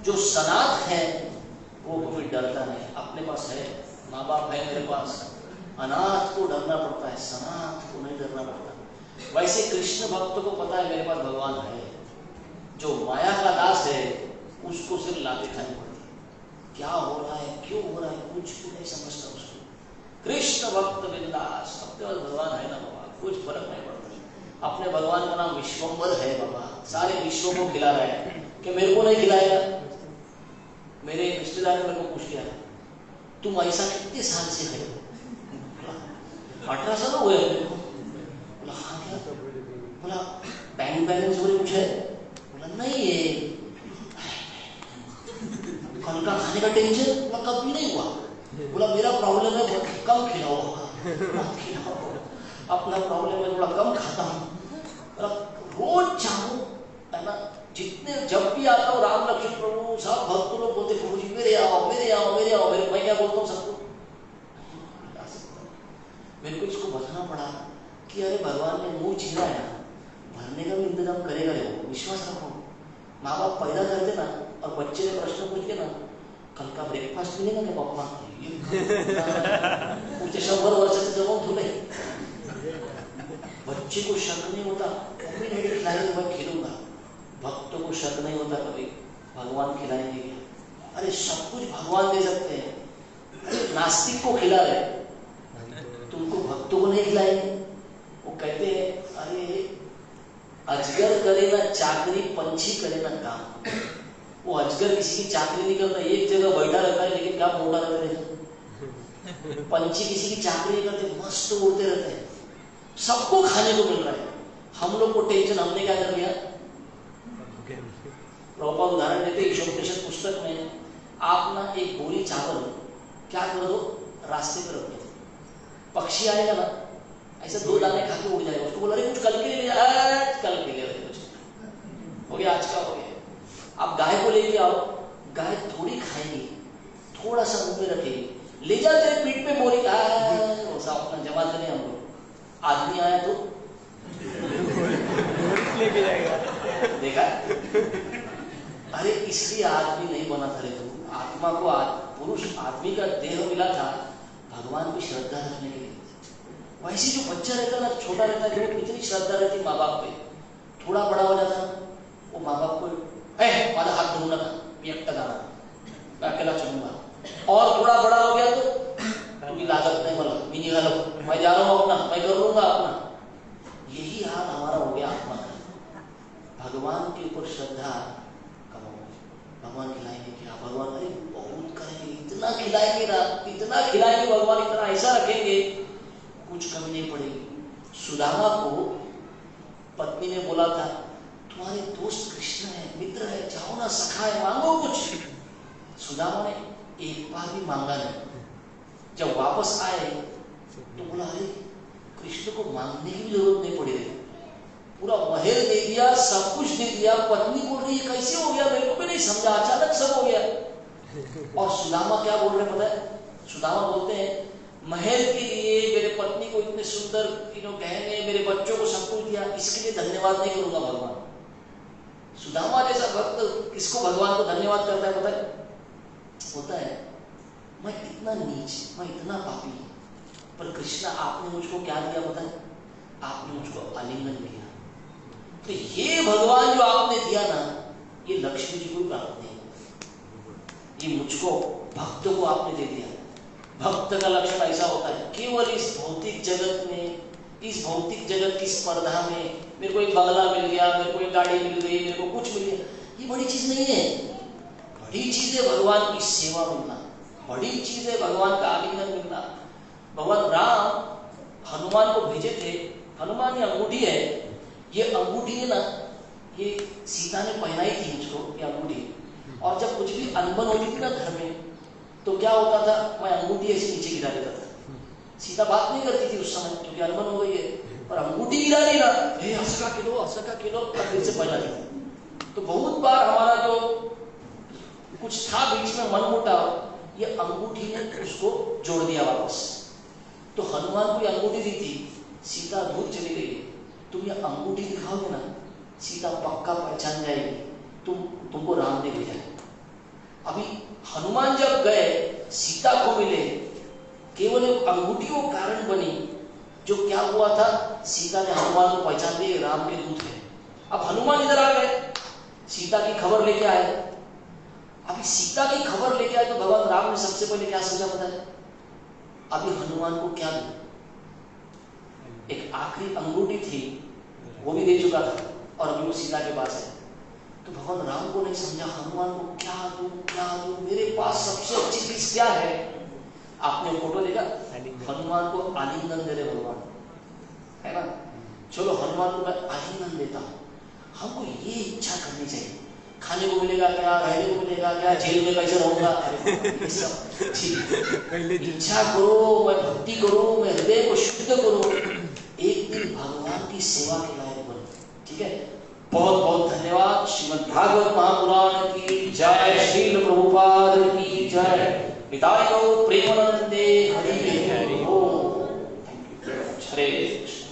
जो सनाथ है वो कभी डरता नहीं, अपने पास है, माँ बाप है मेरे पास, अनाथ को डरना पड़ता है, सनाथ को नहीं डरना पड़ता। वैसे कृष्ण भक्त को पता है मेरे पास भगवान है। जो माया का दास है उसको सिर्फ लाते खानी पड़ती, क्या हो रहा है, क्यों हो रहा है, कुछ भी नहीं समझता उसको। कृष्ण भक्त बिंदास, अपने पास भगवान है ना बाबा, कुछ फर्क नहीं पड़ता। अपने भगवान का नाम विश्वम्भर है बाबा, सारे विश्व को खिला रहा है कि मेरे को नहीं खिलाएगा। मेरे रिश्तेदार ने मेरे को पूछ लिया तुम ऐसा कितने साल से है? 18 साल हो गए मेरे को। बोला हाँ क्या? बोला बैंक बैलेंस वगैरह कुछ है? बोला नहीं है। कल का खाने का टेंशन? बोला कभी नहीं हुआ। बोला मेरा प्रॉब्लम है कम खिलाओ, अपना प्रॉब्लम है थोड़ा कम खाता हूँ। रोज चाहूँ है ना, जितने जब भी आता हूँ राम लक्ष्मण प्रभु सब भक्त लोग बोलते प्रभु जी मेरे आओ मेरे आओ मेरे आओ मेरे। मैं क्या बोलता हूँ सबको? मेरे को इसको बताना पड़ा कि अरे भगवान ने मुंह चीरा है ना, भरने का भी इंतजाम करेगा रे वो, विश्वास रखो। माँ बाप पैदा करते ना और बच्चे ने प्रश्न पूछ के ना कल का ब्रेकफास्ट मिलेगा क्या पापा? पुढचे 100 वर्षाचे जमून ठेवले। बच्चे को शक नहीं होता मम्मी नहीं खिलाएंगे मैं खिलूंगा, भक्तों को शक नहीं होता कभी भगवान खिलाएंगे क्या? अरे सब कुछ भगवान दे सकते हैं। नास्तिक को खिला रहे तुमको भक्तों को नहीं खिलाएंगे? वो कहते हैं अरे अजगर करे ना चाकरी, पंछी करे ना काम। वो अजगर किसी की चाकरी नहीं करता, एक जगह बैठा रहता है लेकिन क्या मोटा रहता है। पंछी किसी की चाकरी नहीं करते, मस्त उड़ते रहते हैं, सबको खाने को मिल रहा है। हम लोग को टेंशन, हमने क्या कर लिया? प्रभुपाद उदाहरण देते ईशोपनिषद पुस्तक में, आप ना एक बोरी चावल क्या कर दो रास्ते पे रख दो, पक्षी आएगा ना ऐसे 2 दाने खा के उड़ जाएगा, उसको बोला अरे कुछ कल के लिए कल के लिए कुछ हो गया, आज का हो गया। आप गाय को लेके आओ, गाय थोड़ी खाएगी, थोड़ा सा मुंह में रखेगी, ले जाते हैं पीठ पे बोरी अपना जमा करें हम लोग। आदमी आया तो लेके जाएगा, देखा? अरे इसलिए आदमी नहीं बना था रे तू, आत्मा को पुरुष आदमी का देह मिला था भगवान की श्रद्धा रखने के लिए। वैसे जो बच्चा रहता ना, छोटा रहता है, कितनी श्रद्धा रहती माँ बाप पे, थोड़ा बड़ा हो जाता वो माँ बाप को माझा हात धरू नका, मी एकटा जाणार, मैं अकेला चलूंगा। और थोड़ा बड़ा हो गया तो तुम्हें लागत नहीं खिलाएंगे ना, इतना खिलाएंगे भगवान, इतना ऐसा रखेंगे कुछ कमी नहीं पड़ेगी। सुदामा को पत्नी ने बोला था तुम्हारे दोस्त कृष्ण है, मित्र है, जाओ ना, सखा है, मांगो कुछ। सुदामा ने एक बार भी मांगा नहीं। जब वापस आए तो बोला अरे कृष्ण को मांगने की भी जरूरत नहीं पड़ी, पूरा महल दे दिया, सब कुछ दे दिया। पत्नी बोल रही है कैसे हो गया, मेरे को भी नहीं समझा, अचानक सब हो गया। और सुदामा क्या बोल रहे पता है? सुदामा बोलते हैं महल के लिए, मेरे पत्नी को इतने सुंदर गहने, मेरे बच्चों को सब कुछ दिया, इसके लिए धन्यवाद नहीं करूंगा भगवान। सुदामा जैसा भक्त किसको भगवान को धन्यवाद करता है पता है? होता है मैं इतना नीच, मैं इतना पापी, पर कृष्णा आपने मुझको क्या दिया पता है? आपने मुझको आलिंगन दिया। तो ये भगवान जो आपने दिया ना, ये लक्ष्मी जी को प्राप्त नहीं, ये मुझको भक्त को आपने दे दिया। भक्त का लक्षण ऐसा होता है, केवल इस भौतिक जगत में, इस भौतिक जगत की स्पर्धा में मेरे को एक बंगला मिल गया, मेरे को एक गाड़ी मिल गई, मेरे को कुछ मिल गया, ये बड़ी चीज नहीं है। बड़ी चीज है भगवान की सेवा मिलना, बड़ी चीज है भगवान का आलिंगन मिलना। भगवान राम हनुमान को भेजे थे, हनुमान ये अंगूठी है, ये अंगूठी है ना, ये सीता ने पहनाई थी मुझको ये अंगूठी। और जब कुछ भी अनबन होती थी ना घर में, तो क्या होता था, मैं अंगूठी ऐसे नीचे गिरा देता था। सीता बात नहीं करती थी उस समय क्योंकि अनबन हो गई है, पर अंगूठी गिरा दी ना, हे हंसका किलो फिर से पहना दिया। तो बहुत बार हमारा जो कुछ था बीच में मनमुटाव, ये अंगूठी ने उसको जोड़ दिया वापस। तो हनुमान को ये अंगूठी दी थी, सीता दूर चली गई, तुम ये अंगूठी दिखाओगे ना, सीता पक्का पहचान जाएगी, तुमको राम ने भेजा है। अभी हनुमान जब गए सीता को मिले, केवल एक अंगूठी वो कारण बनी, जो क्या हुआ था, सीता ने हनुमान को पहचान लिया राम के दूत है। अब हनुमान इधर आ गए, सीता की खबर लेके आए। अभी सीता की खबर लेके आए तो भगवान राम ने सबसे पहले क्या सोचा पता है? अभी हनुमान को क्या दूं? एक आखिरी अंगूठी थी, वो भी दे चुका था, और अभी वो सीता के पास है। तो भगवान राम को नहीं समझा, हनुमान को क्या दूं, मेरे पास सबसे अच्छी चीज क्या है? आपने फोटो देखा, हनुमान को आलिंगन दे रहे भगवान, है ना। चलो हनुमान को मैं आलिंगन देता हूँ। हमको ये इच्छा करनी चाहिए, खाने को मिलेगा क्या, रहने को मिलेगा क्या, जेल में कैसे रहूंगा, ये सब ठीक। इच्छा करो, मैं भक्ति करूं, मैं हृदय को शुद्ध करूं, एक दिन भगवान की सेवा के लायक बनो। ठीक है, बहुत बहुत धन्यवाद। श्रीमद् भागवत महापुराण की जय, श्रील प्रभुपाद की जय। निताय गौर प्रेमानंदे हरि हरि। हरे कृष्ण।